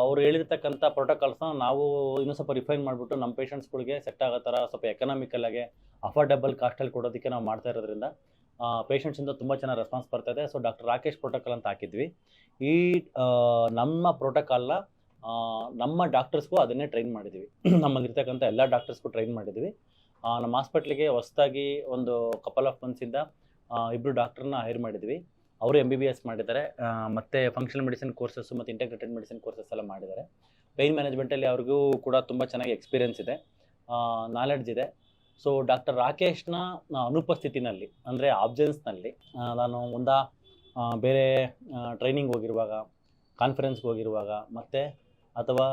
ಅವ್ರು ಹೇಳಿರ್ತಕ್ಕಂಥ ಪ್ರೋಟೋಕಾಲ್ಸ್ನ ನಾವು ಇನ್ನೂ ಸ್ವಲ್ಪ ರಿಫೈನ್ ಮಾಡಿಬಿಟ್ಟು ನಮ್ಮ ಪೇಷಂಟ್ಸ್ಗಳಿಗೆ ಸೆಟ್ ಆಗೋ ಥರ ಸ್ವಲ್ಪ ಎಕನಾಮಿಕಲ್ಲಾಗಿ ಅಫೋರ್ಡೆಬಲ್ ಕಾಸ್ಟಲ್ಲಿ ಕೊಡೋದಕ್ಕೆ ನಾವು ಮಾಡ್ತಾ ಇರೋದ್ರಿಂದ ಪೇಷಂಟ್ಸಿಂದ ತುಂಬ ಚೆನ್ನಾಗಿ ರೆಸ್ಪಾನ್ಸ್ ಬರ್ತಾಯಿದೆ. ಸೊ ಡಾಕ್ಟರ್ ರಾಕೇಶ್ ಪ್ರೋಟೋಕಾಲ್ ಅಂತ ಹಾಕಿದ್ವಿ. ಈ ನಮ್ಮ ಪ್ರೋಟೋಕಾಲ್ನ ನಮ್ಮ ಡಾಕ್ಟರ್ಸ್ಗೂ ಅದನ್ನೇ ಟ್ರೈನ್ ಮಾಡಿದ್ವಿ. ನಮ್ಮಲ್ಲಿರ್ತಕ್ಕಂಥ ಎಲ್ಲ ಡಾಕ್ಟರ್ಸ್ಗೂ ಟ್ರೈನ್ ಮಾಡಿದ್ವಿ. ನಮ್ಮ ಹಾಸ್ಪಿಟ್ಲಿಗೆ ಹೊಸದಾಗಿ ಒಂದು ಕಪಲ್ ಆಫ್ ಮಂತ್ಸಿಂದ 2 ಡಾಕ್ಟರ್ನ ಹೈರ್ ಮಾಡಿದ್ವಿ. ಅವರು MBBS ಮಾಡಿದ್ದಾರೆ, ಮತ್ತು ಫಂಕ್ಷನಲ್ ಮೆಡಿಸಿನ್ ಕೋರ್ಸಸ್ಸು ಮತ್ತು ಇಂಟಗ್ರೇಟೆಡ್ ಮೆಡಿಸಿನ್ ಕೋರ್ಸಸ್ ಎಲ್ಲ ಮಾಡಿದ್ದಾರೆ. ಪೇಯ್ನ್ ಮ್ಯಾನೇಜ್ಮೆಂಟಲ್ಲಿ ಅವ್ರಿಗೂ ಕೂಡ ತುಂಬ ಚೆನ್ನಾಗಿ ಎಕ್ಸ್ಪೀರಿಯನ್ಸ್ ಇದೆ, ನಾಲೆಡ್ಜ್ ಇದೆ. ಸೊ ಡಾಕ್ಟರ್ ರಾಕೇಶ್ನ ಅನುಪಸ್ಥಿತಿನಲ್ಲಿ ಅಂದರೆ ಆಬ್ಸೆನ್ಸ್ನಲ್ಲಿ ನಾನು ಬೇರೆ ಟ್ರೈನಿಂಗ್ ಹೋಗಿರುವಾಗ, ಕಾನ್ಫರೆನ್ಸ್ಗೆ ಹೋಗಿರುವಾಗ, ಮತ್ತು ಅಥವಾ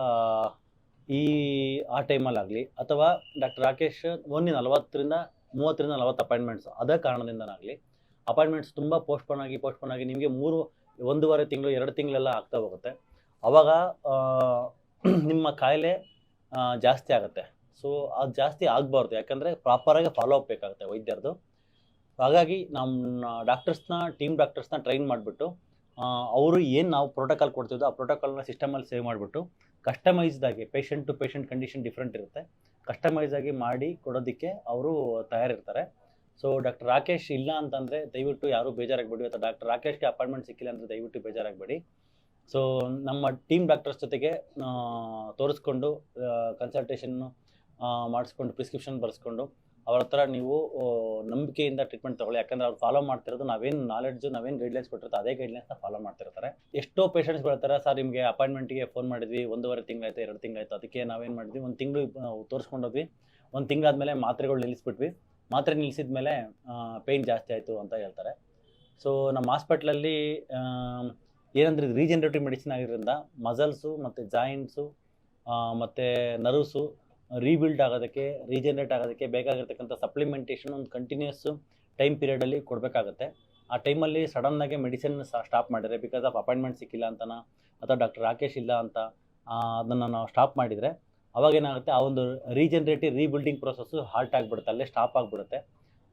ಆ ಟೈಮಲ್ಲಾಗಲಿ, ಅಥವಾ ಡಾಕ್ಟರ್ ರಾಕೇಶ್ ಓನ್ಲಿ 30ರಿಂದ 40 ಅಪಾಯಿಂಟ್ಮೆಂಟ್ಸ್ ಅದೇ ಕಾರಣದಿಂದನಾಗಲಿ ಅಪಾಯಿಂಟ್ಮೆಂಟ್ಸ್ ತುಂಬ ಪೋಸ್ಟ್ಪೋನ್ ಆಗಿ ನಿಮಗೆ 1.5 ತಿಂಗಳು 2 ತಿಂಗಳೆಲ್ಲ ಆಗ್ತಾ ಹೋಗುತ್ತೆ. ಆವಾಗ ನಿಮ್ಮ ಕಾಯಿಲೆ ಜಾಸ್ತಿ ಆಗುತ್ತೆ. ಸೊ ಅದು ಜಾಸ್ತಿ ಆಗಬಾರ್ದು, ಯಾಕಂದರೆ ಪ್ರಾಪರಾಗಿ ಫಾಲೋ ಅಪ್ ಬೇಕಾಗುತ್ತೆ ವೈದ್ಯರದು. ಹಾಗಾಗಿ ನಮ್ಮ ಟೀಮ್ ಡಾಕ್ಟರ್ಸ್ನ ಟ್ರೈನ್ ಮಾಡಿಬಿಟ್ಟು ಅವರು ಏನು ನಾವು ಪ್ರೋಟೋಕಾಲ್ ಕೊಡ್ತಿದ್ದೋ ಆ ಪ್ರೋಟೋಕಾಲ್ನ ಸಿಸ್ಟಮಲ್ಲಿ ಸೇವ್ ಮಾಡಿಬಿಟ್ಟು ಕಸ್ಟಮೈಸ್ಡಾಗಿ, patient to patient condition different ಇರುತ್ತೆ, ಕಸ್ಟಮೈಸ್ ಆಗಿ ಮಾಡಿ ಕೊಡೋದಕ್ಕೆ ಅವರು ತಯಾರಿರ್ತಾರೆ. ಸೊ ಡಾಕ್ಟರ್ ರಾಕೇಶ್ ಇಲ್ಲ ಅಂತಂದರೆ ದಯವಿಟ್ಟು ಯಾರೂ ಬೇಜಾರಾಗಬೇಡಿ, ಅಥವಾ ಡಾಕ್ಟರ್ ರಾಕೇಶ್ಗೆ ಅಪಾಯಿಂಟ್ಮೆಂಟ್ ಸಿಕ್ಕಿಲ್ಲ ಅಂದರೆ ದಯವಿಟ್ಟು ಬೇಜಾರಾಗಬೇಡಿ. ಸೊ ನಮ್ಮ ಟೀಮ್ ಡಾಕ್ಟರ್ಸ್ ಜೊತೆಗೆ ತೋರಿಸ್ಕೊಂಡು ಕನ್ಸಲ್ಟೇಷನ್ನು ಮಾಡಿಸ್ಕೊಂಡು ಪ್ರಿಸ್ಕ್ರಿಪ್ಷನ್ ಬರೆಸ್ಕೊಂಡು ಅವ್ರ ಹತ್ರ ನೀವು ನಂಬಿಕೆಯಿಂದ ಟ್ರೀಟ್ಮೆಂಟ್ ತೊಗೊಳ್ಳಿ. ಯಾಕಂದರೆ ಅವ್ರು ಫಾಲೋ ಮಾಡ್ತಿರೋದು ನಾವೇನು ನಾಲೆಡ್ಜು, ನಾವೇನು ಗೈಡ್ಲೈನ್ಸ್ ಕೊಟ್ಟಿರ್ತಾರೆ ಅದೇ ಗೈಡ್ಲೈನ್ಸ್ನ ಫಾಲೋ ಮಾಡ್ತಿರ್ತಾರೆ. ಎಷ್ಟೋ ಪೇಷಂಟ್ಸ್ ಹೇಳ್ತಾರೆ, ಸರ್ ನಿಮಗೆ ಅಪಾಯಿಂಟ್ಮೆಂಟಿಗೆ ಫೋನ್ ಮಾಡಿದ್ವಿ, 1.5 ತಿಂಗಳಾಯ್ತು, 2 ತಿಂಗಳಾಯ್ತು, ಅದಕ್ಕೆ ನಾವೇನು ಮಾಡಿದ್ವಿ, 1 ತಿಂಗಳು ತೋರಿಸ್ಕೊಂಡೋದ್ವಿ, 1 ತಿಂಗಳಾದಮೇಲೆ ಮಾತ್ರೆಗಳು ನಿಲ್ಲಿಸ್ಬಿಟ್ವಿ, ಮಾತ್ರೆ ನಿಲ್ಲಿಸಿದ ಮೇಲೆ ಪೇಯ್ನ್ ಜಾಸ್ತಿ ಆಯಿತು ಅಂತ ಹೇಳ್ತಾರೆ. ಸೊ ನಮ್ಮ ಹಾಸ್ಪಿಟ್ಲಲ್ಲಿ ಏನಂದರೆ ಇದು ರೀಜನರೇಟಿವ್ ಮೆಡಿಸಿನ್ ಆಗಿರೋದ್ರಿಂದ ಮಸಲ್ಸು ಮತ್ತು ಜಾಯಿಂಟ್ಸು ಮತ್ತು ನರ್ವ್ಸು ರೀಬಿಲ್ಡ್ ಆಗೋದಕ್ಕೆ, ರೀಜನರೇಟ್ ಆಗೋದಕ್ಕೆ ಬೇಕಾಗಿರ್ತಕ್ಕಂಥ ಸಪ್ಲಿಮೆಂಟೇಷನ್ ಒಂದು ಕಂಟಿನ್ಯೂಸ್ ಟೈಮ್ ಪೀರಿಯಡಲ್ಲಿ ಕೊಡಬೇಕಾಗತ್ತೆ. ಆ ಟೈಮಲ್ಲಿ ಸಡನ್ನಾಗಿ ಮೆಡಿಸಿನ್ ಸ್ಟಾಪ್ ಮಾಡಿದರೆ, ಬಿಕಾಸ್ ಆಫ್ ಅಪಾಯಿಂಟ್ಮೆಂಟ್ ಸಿಕ್ಕಿಲ್ಲ ಅಂತನಾ ಅಥವಾ ಡಾಕ್ಟರ್ ರಾಕೇಶ್ ಇಲ್ಲ ಅಂತ ಅದನ್ನು ನಾವು ಸ್ಟಾಪ್ ಮಾಡಿದರೆ ಅವಾಗೇನಾಗುತ್ತೆ, ಆ ಒಂದು ರೀಬಿಲ್ಡಿಂಗ್ ಪ್ರೊಸೆಸ್ಸು ಹಾಲ್ಟ್ ಆಗಿಬಿಡುತ್ತೆ, ಅಲ್ಲೇ ಸ್ಟಾಪ್ ಆಗಿಬಿಡುತ್ತೆ.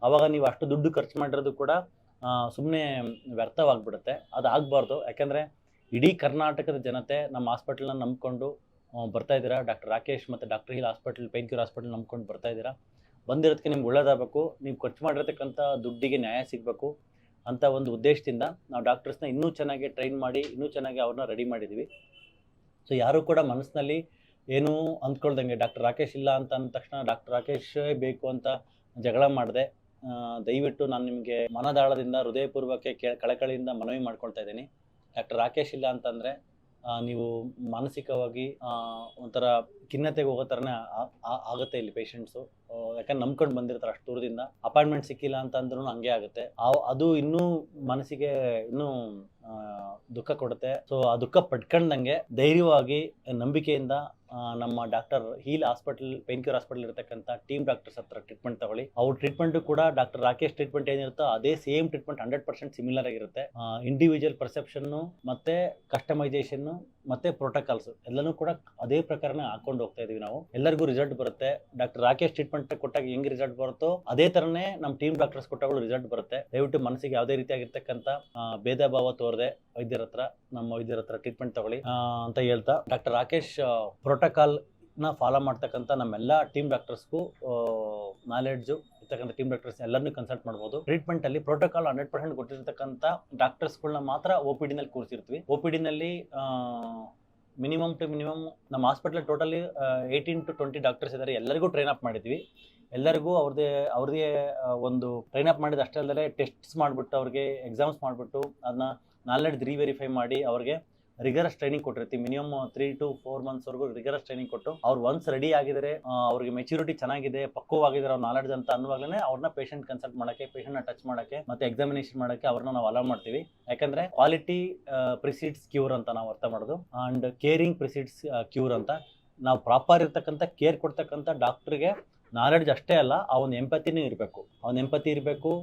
ಆವಾಗ ನೀವು ಅಷ್ಟು ದುಡ್ಡು ಖರ್ಚು ಮಾಡಿರೋದು ಕೂಡ ಸುಮ್ಮನೆ ವ್ಯರ್ಥವಾಗಿಬಿಡುತ್ತೆ. ಅದು ಆಗಬಾರ್ದು. ಯಾಕೆಂದರೆ ಇಡೀ ಕರ್ನಾಟಕದ ಜನತೆ ನಮ್ಮ ಹಾಸ್ಪಿಟಲ್ನ ನಂಬ್ಕೊಂಡು ಬರ್ತಾಯಿದ್ದೀರಾ. ಡಾಕ್ಟರ್ ರಾಕೇಶ್ ಮತ್ತು doctor hill hospital, pain cure hospital ನಂಬ್ಕೊಂಡು ಬರ್ತಾಯಿದ್ದೀರಾ. ಬಂದಿರೋದಕ್ಕೆ ನಿಮ್ಗೆ ಒಳ್ಳೇದಾಗಬೇಕು, ನೀವು ಖರ್ಚು ಮಾಡಿರ್ತಕ್ಕಂಥ ದುಡ್ಡಿಗೆ ನ್ಯಾಯ ಸಿಗಬೇಕು ಅಂತ ಒಂದು ಉದ್ದೇಶದಿಂದ ನಾವು ಡಾಕ್ಟರ್ಸ್ನ ಇನ್ನೂ ಚೆನ್ನಾಗಿ ಟ್ರೈನ್ ಮಾಡಿ, ಇನ್ನೂ ಚೆನ್ನಾಗಿ ಅವ್ರನ್ನ ರೆಡಿ ಮಾಡಿದ್ದೀವಿ. ಸೊ ಯಾರೂ ಕೂಡ ಮನಸ್ಸಿನಲ್ಲಿ ಏನೂ ಅಂದ್ಕೊಳ್ದಂಗೆ ಡಾಕ್ಟರ್ ರಾಕೇಶ್ ಇಲ್ಲ ಅಂತ ಅಂದ ತಕ್ಷಣ ಡಾಕ್ಟರ್ ರಾಕೇಶೇ ಬೇಕು ಅಂತ ಜಗಳ ಮಾಡಿದೆ. ದಯವಿಟ್ಟು ನಾನು ನಿಮಗೆ ಮನದಾಳದಿಂದ ಹೃದಯಪೂರ್ವಕ ಕಳಕಳಿಯಿಂದ ಮನವಿ ಮಾಡ್ಕೊಳ್ತಾ ಇದ್ದೀನಿ. ಡಾಕ್ಟರ್ ರಾಕೇಶ್ ಇಲ್ಲ ಅಂತಂದರೆ ನೀವು ಮಾನಸಿಕವಾಗಿ ಒಂಥರ ಖಿನ್ನತೆಗೆ ಹೋಗೋ ಥರನೇ ಆಗುತ್ತೆ ಇಲ್ಲಿ ಪೇಷಂಟ್ಸು. ಯಾಕಂದ್ರೆ ನಂಬ್ಕೊಂಡು ಬಂದಿರ್ತಾರೆ ಅಷ್ಟು ದೂರದಿಂದ, ಅಪಾಯಿಂಟ್ಮೆಂಟ್ ಸಿಕ್ಕಿಲ್ಲ ಅಂತ ಅಂದ್ರೂ ಹಂಗೆ ಆಗುತ್ತೆ. ಅದು ಇನ್ನೂ ಮನಸ್ಸಿಗೆ ಇನ್ನೂ ದುಃಖ ಕೊಡುತ್ತೆ. ಸೊ ಆ ದುಃಖ ಪಡ್ಕೊಂಡಂಗೆ ಧೈರ್ಯವಾಗಿ ನಂಬಿಕೆಯಿಂದ ನಮ್ಮ doctor heal hospital, pain cure hospital ಇರತಕ್ಕಂಥ ಟೀಮ್ ಡಾಕ್ಟರ್ಸ್ ಹತ್ರ ಟ್ರೀಟ್ಮೆಂಟ್ ತಗೊಳ್ಳಿ. ಅವ್ರ ಟ್ರೀಟ್ಮೆಂಟ್ ಕೂಡ ಡಾಕ್ಟರ್ ರಾಕೇಶ್ ಟ್ರೀಟ್ಮೆಂಟ್ ಏನಿರುತ್ತೋ ಅದೇ ಸೇಮ್ ಟ್ರೀಟ್ಮೆಂಟ್ 100% ಸಿಮಿಲರ್ ಆಗಿರುತ್ತೆ. ಇಂಡಿವಿಜುವಲ್ ಪರ್ಸೆಪ್ಷನ್ನು ಮತ್ತೆ ಕಸ್ಟಮೈಸೇಷನ್ ಮತ್ತೆ ಪ್ರೋಟೋಕಾಲ್ಸ್ ಎಲ್ಲನೂ ಕೂಡ ಅದೇ ಪ್ರಕಾರನೇ ಹಾಕೊಂಡು ಹೋಗ್ತಾ ಇದೀವಿ ನಾವು. ಎಲ್ಲರಿಗೂ ರಿಸಲ್ಟ್ ಬರುತ್ತೆ. ಡಾಕ್ಟರ್ ರಾಕೇಶ್ ಟ್ರೀಟ್ಮೆಂಟ್ ಕೊಟ್ಟಾಗ ಹೆಂಗ್ ರಿಸಲ್ಟ್ ಬರುತ್ತೋ ಅದೇ ತರನೇ ನಮ್ಮ ಟೀಮ್ ಡಾಕ್ಟರ್ಸ್ ಕೊಟ್ಟಾಗ ರಿಸಲ್ಟ್ ಬರುತ್ತೆ. ದಯವಿಟ್ಟು ಮನಸ್ಸಿಗೆ ಯಾವುದೇ ರೀತಿಯಾಗಿರ್ತಕ್ಕಂಥ ಭೇದ ಭಾವ ತೋರದೆ ನಮ್ಮ ವೈದ್ಯರ ಹತ್ರ ಟ್ರೀಟ್ಮೆಂಟ್ ತಗೊಳ್ಳಿ ಅಂತ ಹೇಳ್ತಾ, ಡಾಕ್ಟರ್ ರಾಕೇಶ್ ಪ್ರೋಟೋಕಾಲ್ ನ ಫಾಲೋ ಮಾಡ್ತಕ್ಕಂಥ ನಮ್ಮೆಲ್ಲ ಟೀಮ್ ಡಾಕ್ಟರ್ಸ್ಗೂ ನಾಲೆಡ್ಜು ಇರ್ತಕ್ಕಂಥ ಟೀಮ್ ಡಾಕ್ಟರ್ಸ್ ಎಲ್ಲರನ್ನೂ ಕನ್ಸಲ್ಟ್ ಮಾಡ್ಬೋದು. ಟ್ರೀಟ್ಮೆಂಟ್ ಅಲ್ಲಿ ಪ್ರೋಟೋಕಾಲ್ 100% ಕೊಟ್ಟಿರ್ತಕ್ಕಂಥ ಡಾಕ್ಟರ್ಸ್ಗಳನ್ನ ಮಾತ್ರ OPD ನಲ್ಲಿ ಕೂರಿಸಿರ್ತೀವಿ. OPD ನಲ್ಲಿ ಮಿನಿಮಮ್ ಟು ಮಿನಿಮಮ್ ನಮ್ಮ ಹಾಸ್ಪಿಟಲ್ ಟೋಟಲಿ 18 to 20 ಡಾಕ್ಟರ್ಸ್ ಇದ್ದಾರೆ. ಎಲ್ಲರಿಗೂ ಟ್ರೈನ್ ಅಪ್ ಮಾಡಿದ್ವಿ. ಎಲ್ಲರಿಗೂ ಅವ್ರದೇ ಒಂದು ಟ್ರೈನ್ ಅಪ್ ಮಾಡಿದ ಅಷ್ಟೇ ಅಲ್ಲದೆ ಟೆಸ್ಟ್ಸ್ ಮಾಡಿಬಿಟ್ಟು ಅವ್ರಿಗೆ ಎಕ್ಸಾಮ್ಸ್ ಮಾಡಿಬಿಟ್ಟು ಅದನ್ನ ನಾಲೆಡ್ಜ್ ರೀವೆರಿಫೈ ಮಾಡಿ ಅವ್ರಿಗೆ ರಿಗರಸ್ ಟ್ರೈನಿಂಗ್ ಕೊಟ್ಟಿರ್ತೀವಿ. ಮಿನಿಮಮ್ 3 to 4 months ವರೆಗೂ ರಿಗರಸ್ ಟ್ರೈನಿಂಗ್ ಕೊಟ್ಟು ಅವ್ರು ಒನ್ಸ್ ರೆಡಿ ಆಗಿದ್ರೆ, ಅವ್ರಿಗೆ ಮೆಚುರಿಟಿ ಚೆನ್ನಾಗಿದೆ, ಪಕ್ವವಾಗಿದ್ದಾರೆ ಅವ್ರ ನಾಲೆಡ್ಜ್ ಅಂತ ಅನ್ನುವಾಗಲೇ ಅವ್ರನ್ನ ಪೇಷಂಟ್ ಕನ್ಸಲ್ಟ್ ಮಾಡೋಕ್ಕೆ, ಪೇಷಂಟ್ನ ಟಚ್ ಮಾಡೋಕ್ಕೆ ಮತ್ತೆ ಎಕ್ಸಾಮಿನೇಷನ್ ಮಾಡೋಕ್ಕೆ ಅವ್ರನ್ನ ನಾವು ಅಲೋ ಮಾಡ್ತೀವಿ. ಯಾಕಂದ್ರೆ ಕ್ವಾಲಿಟಿ ಪ್ರಿಸೀಡ್ಸ್ ಕ್ಯೂರ್ ಅಂತ ನಾವು ಅರ್ಥ ಮಾಡೋದು, ಅಂಡ್ ಕೇರಿಂಗ್ ಪ್ರಿಸೀಡ್ಸ್ ಕ್ಯೂರ್ ಅಂತ. ನಾವು ಪ್ರಾಪರ್ ಇರ್ತಕ್ಕಂಥ ಕೇರ್ ಕೊಡ್ತಕ್ಕಂಥ ಡಾಕ್ಟ್ರಿಗೆ ನಾಲೆಡ್ಜ್ ಅಷ್ಟೇ ಅಲ್ಲ, ಆ ಒಂದು ಎಂಪತಿನೂ ಇರಬೇಕು. ಎಂಪತಿ ಇರಬೇಕು,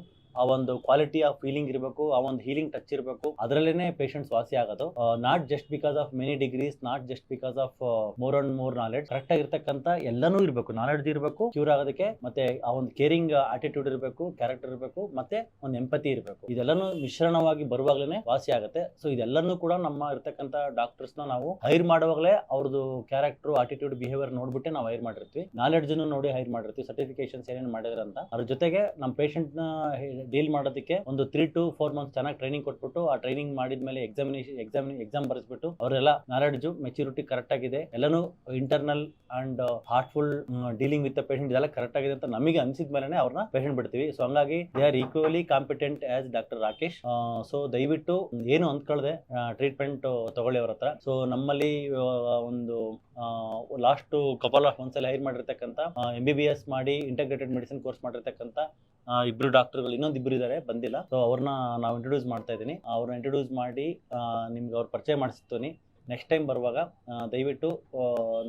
ಆ ಒಂದು ಕ್ವಾಲಿಟಿ ಆಫ್ ಫೀಲಿಂಗ್ ಇರಬೇಕು, ಆ ಒಂದು ಹೀಲಿಂಗ್ ಟಚ್ ಇರಬೇಕು. ಅದರಲ್ಲೇನೆ ಪೇಷಂಟ್ಸ್ ವಾಸಿ ಆಗೋದು. Not just because of many degrees, not just because of more and more knowledge. Correct ಆಗಿರ್ತಕ್ಕಂಥ ಎಲ್ಲನೂ ಇರಬೇಕು, ನಾಲೆಡ್ಜ್ ಇರಬೇಕು ಕ್ಯೂರ್ ಆಗೋದಕ್ಕೆ, ಮತ್ತೆ ಆ ಒಂದು ಕೇರಿಂಗ್ ಆಟಿಟ್ಯೂಡ್ ಇರಬೇಕು, ಕ್ಯಾರೆಕ್ಟರ್ ಇರಬೇಕು, ಮತ್ತೆ ಒಂದು ಎಂಪತಿ ಇರಬೇಕು. ಇದೆಲ್ಲನೂ ಮಿಶ್ರಣವಾಗಿ ಬರುವಾಗಲೇ ವಾಸಿ ಆಗುತ್ತೆ. ಸೊ ಇದೆಲ್ಲನೂ ಕೂಡ ನಮ್ಮ ಇರ್ತಕ್ಕಂಥ ಡಾಕ್ಟರ್ಸ್ ನಾವು ಹೈರ್ ಮಾಡುವಾಗಲೇ ಅವ್ರದ್ದು ಕ್ಯಾರೆಕ್ಟರ್, ಆಟಿಟ್ಯೂಡ್, ಬಿಹೇವಿಯರ್ ನೋಡ್ಬಿಟ್ಟೆ ನಾವು ಹೈರ್ ಮಾಡಿರ್ತೀವಿ. ನಾಲೆಡ್ಜ್ ನೋಡಿ ಹೈರ್ ಮಾಡಿರ್ತೀವಿ. ಸರ್ಟಿಫಿಕೇಶನ್ಸ್ ಏನೇನು ಮಾಡಿದ್ರೆ ಅಂತ ಅದ್ರ ಜೊತೆಗೆ ನಮ್ಮ ಪೇಷಂಟ್ ನ ಡೀಲ್ ಮಾಡೋದಕ್ಕೆ ಒಂದು 3 to 4 months ಚೆನ್ನಾಗಿ ಟ್ರೈನಿಂಗ್ ಕೊಟ್ಬಿಟ್ಟು, ಆ ಟ್ರೈನಿಂಗ್ ಮಾಡಿದ್ಮೇಲೆ ಎಕ್ಸಾಮ್ ಬರೆಸ್ಬಿಟ್ಟು ಅವರೆಲ್ಲ ನಾಲೆಡ್ಜು, ಮೆಚುರಿಟಿ ಕರೆಕ್ಟ್ ಆಗಿದೆ, ಎಲ್ಲನೂ internal and heartful dealing with patient ಇದೆಲ್ಲ ಕರೆಕ್ಟ್ ಆಗಿದೆ ಅಂತ ನಮಗೆ ಅನ್ಸಿದ ಮೇಲೆ ಅವ್ರನ್ನ ಪೇಷಂಟ್ ಬಿಡ್ತೀವಿ. ಸೊ ಹಂಗಾಗಿ they are equally competent as doctor Rakesh. So ದಯವಿಟ್ಟು ಏನು ಅಂದ್ಕೊಳ್ಳದೆ ಟ್ರೀಟ್ಮೆಂಟ್ ತಗೊಳ್ಳಿ ಅವ್ರ ಹತ್ರ. ಸೊ ನಮ್ಮಲ್ಲಿ ಒಂದು ಲಾಸ್ಟ್ ಕಪಲ್ ಆಫ್ ಮಂತ್ಸ್ ಅಲ್ಲಿ ಹೈರ್ ಮಾಡಿರ್ತಕ್ಕಂಥ MBBS ಮಾಡಿ ಇಂಟಗ್ರೇಟೆಡ್ ಮೆಡಿಸಿನ್ ಕೋರ್ಸ್ ಮಾಡಿರ್ತಕ್ಕಂಥ ಇಬ್ರು ಡಾಕ್ಟರ್ಗಳು, ಇನ್ನೊಂದಿಬ್ರು ಇದ್ದಾರೆ ಬಂದಿಲ್ಲ. ಸೊ ಅವ್ರನ್ನ ನಾವು ಇಂಟ್ರೊಡ್ಯೂಸ್ ಮಾಡ್ತಾ ಇದ್ದೀನಿ. ಅವ್ರನ್ನ ಇಂಟ್ರೊಡ್ಯೂಸ್ ಮಾಡಿ ನಿಮ್ಗೆ ಅವ್ರ ಪರಿಚಯ ಮಾಡಿಸ್ತೀನಿ. ನೆಕ್ಸ್ಟ್ ಟೈಮ್ ಬರುವಾಗ ದಯವಿಟ್ಟು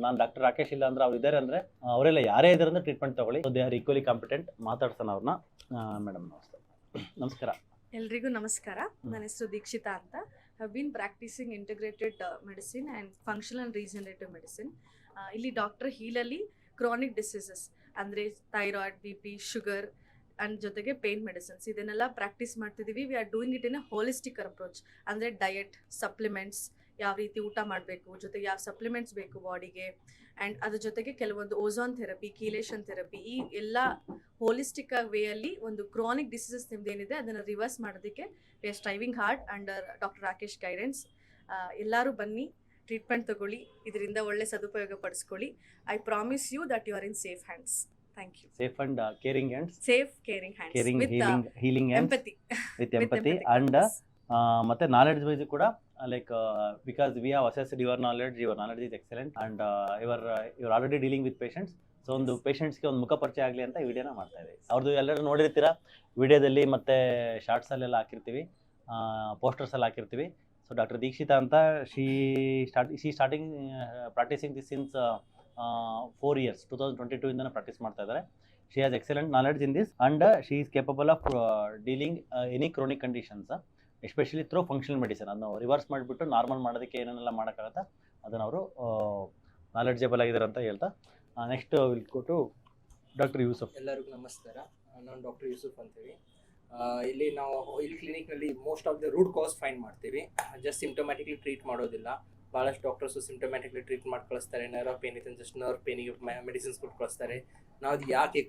ನಾನು ಡಾಕ್ಟರ್ ರಾಕೇಶ್ ಇಲ್ಲ ಅಂದ್ರೆ ಅವ್ರು ಇದ್ದಾರೆ ಅಂದ್ರೆ ಅವರೆಲ್ಲ ಯಾರೇ ಇದ್ದಾರೆ ಅಂದ್ರೆ ಟ್ರೀಟ್ಮೆಂಟ್ ತಗೊಳ್ಳಿ. They are equally competent. ಮಾತಾಡ್ತಾನೆ ಅವ್ರನ್ನ. ಮೇಡಮ್ ನಮಸ್ಕಾರ. ಎಲ್ರಿಗೂ ನಮಸ್ಕಾರ. ನನ್ನ ಹೆಸರು ದೀಕ್ಷಿತಾ ಅಂತ. Have been practising integrated medicine and functional and regenerative medicine. ಇಲ್ಲಿ ಡಾಕ್ಟರ್ ಹೀಲಲ್ಲಿ ಕ್ರಾನಿಕ್ ಡಿಸೀಸಸ್ ಅಂದರೆ ಥೈರಾಯ್ಡ್, BP, ಶುಗರ್ ಆ್ಯಂಡ್ ಜೊತೆಗೆ ಪೇನ್ ಮೆಡಿಸಿನ್ಸ್ ಇದನ್ನೆಲ್ಲ ಪ್ರಾಕ್ಟೀಸ್ ಮಾಡ್ತಿದ್ದೀವಿ. We are doing it in a holistic approach. ಅಂದರೆ ಡಯಟ್, ಸಪ್ಲಿಮೆಂಟ್ಸ್, ಯಾವ ರೀತಿ ಊಟ ಮಾಡಬೇಕು, ಜೊತೆಗೆ ಯಾವ ಸಪ್ಲಿಮೆಂಟ್ಸ್ ಬೇಕು ಬಾಡಿಗೆ, ಆ್ಯಂಡ್ ಅದ್ರ ಜೊತೆಗೆ ಕೆಲವೊಂದು ಓಝೋನ್ ಥೆರಪಿ, ಕೀಲೇಷನ್ ಥೆರಪಿ, ಈ ಎಲ್ಲ ಹೋಲಿಸ್ಟಿಕ್ ವೇಯಲ್ಲಿ ಒಂದು ಕ್ರಾನಿಕ್ ಡಿಸೀಸಸ್ ನಿಮ್ದೇನಿದೆ ಅದನ್ನು ರಿವರ್ಸ್ ಮಾಡೋದಕ್ಕೆ we are striving hard under doctor Rakesh guidance. ಎಲ್ಲರೂ ಬನ್ನಿ, ಟ್ರೀಟ್ಮೆಂಟ್ ತಗೊಳ್ಳಿ, ಇದರಿಂದ ಒಳ್ಳೆ ಸದುಪಯೋಗ ಪಡಿಸ್ಕೊಳ್ಳಿ. I promise you that you are in safe hands. Thank you. Safe and caring hands. Safe, caring hands. Caring, with healing hands. empathy. With empathy and ಮತ್ತೆ knowledge wise ಕೂಡ like because we have assessed your knowledge is excellent and your already dealing with patients. So ಒಂದು ಪೇಷಂಟ್ಸ್ಗೆ ಒಂದು ಮುಖ ಪರಿಚಯ ಆಗಲಿ ಅಂತ ಈ ವಿಡಿಯೋನ ಮಾಡ್ತಾ ಇದ್ದೀವಿ. ಅವ್ರದ್ದು ಎಲ್ಲರೂ ನೋಡಿರ್ತೀರಾ ವಿಡಿಯೋದಲ್ಲಿ, ಮತ್ತೆ ಶಾರ್ಟ್ಸಲ್ಲೆಲ್ಲ ಹಾಕಿರ್ತೀವಿ, ಪೋಸ್ಟರ್ಸಲ್ಲಿ ಹಾಕಿರ್ತೀವಿ. ಸೊ ಡಾಕ್ಟರ್ ದೀಕ್ಷಿತಾ ಅಂತ she starting practising this since 4 years, 2022 ಇಂದನೇ ಪ್ರಾಕ್ಟೀಸ್ ಮಾಡ್ತಾ ಇದ್ದಾರೆ. She has excellent knowledge in this and she is capable of dealing any chronic conditions, especially through functional medicine. ಅದನ್ನು ರಿವರ್ಸ್ ಮಾಡಿಬಿಟ್ಟು ನಾರ್ಮಲ್ ಮಾಡೋದಕ್ಕೆ ಏನೇನೆಲ್ಲ ಮಾಡೋಕ್ಕಾಗತ್ತೆ ಅದನ್ನು ಅವರು ನಾಲೆಡ್ಜಬಲ್ ಆಗಿದ್ದಾರೆ ಅಂತ ಹೇಳ್ತಾ, next will go to doctor Yusuf. ಎಲ್ಲರಿಗೂ ನಮಸ್ಕಾರ. ನಾನು ಡಾಕ್ಟರ್ ಯೂಸುಫ್ ಅಂತೇಳಿ. ಇಲ್ಲಿ ಕ್ಲಿನಿಕ್ನಲ್ಲಿ most of the root cause find ಮಾಡ್ತೀವಿ. ಜಸ್ಟ್ ಸಿಂಪ್ಟಮ್ಯಾಟಿಕ್ಲಿ ಟ್ರೀಟ್ ಮಾಡೋದಿಲ್ಲ. ಭಾಳಷ್ಟು ಡಾಕ್ಟರ್ಸು ಸಿಂಪ್ಟಮ್ಯಾಟಿಕ್ಲಿ ಟ್ರೀಟ್ ಮಾಡಿ ಕಳಿಸ್ತಾರೆ. ನರ್ವ್ ಪೇನ್ ಇತ್ತು ಜಸ್ಟ್ ನರ್ವ್ ಪೇನಿಗೆ ಮೆಡಿಸಿನ್ಸ್ ಕೊಟ್ಟು ಕಳಿಸ್ತಾರೆ. ನಾವು ಅದು ಯಾಕೆ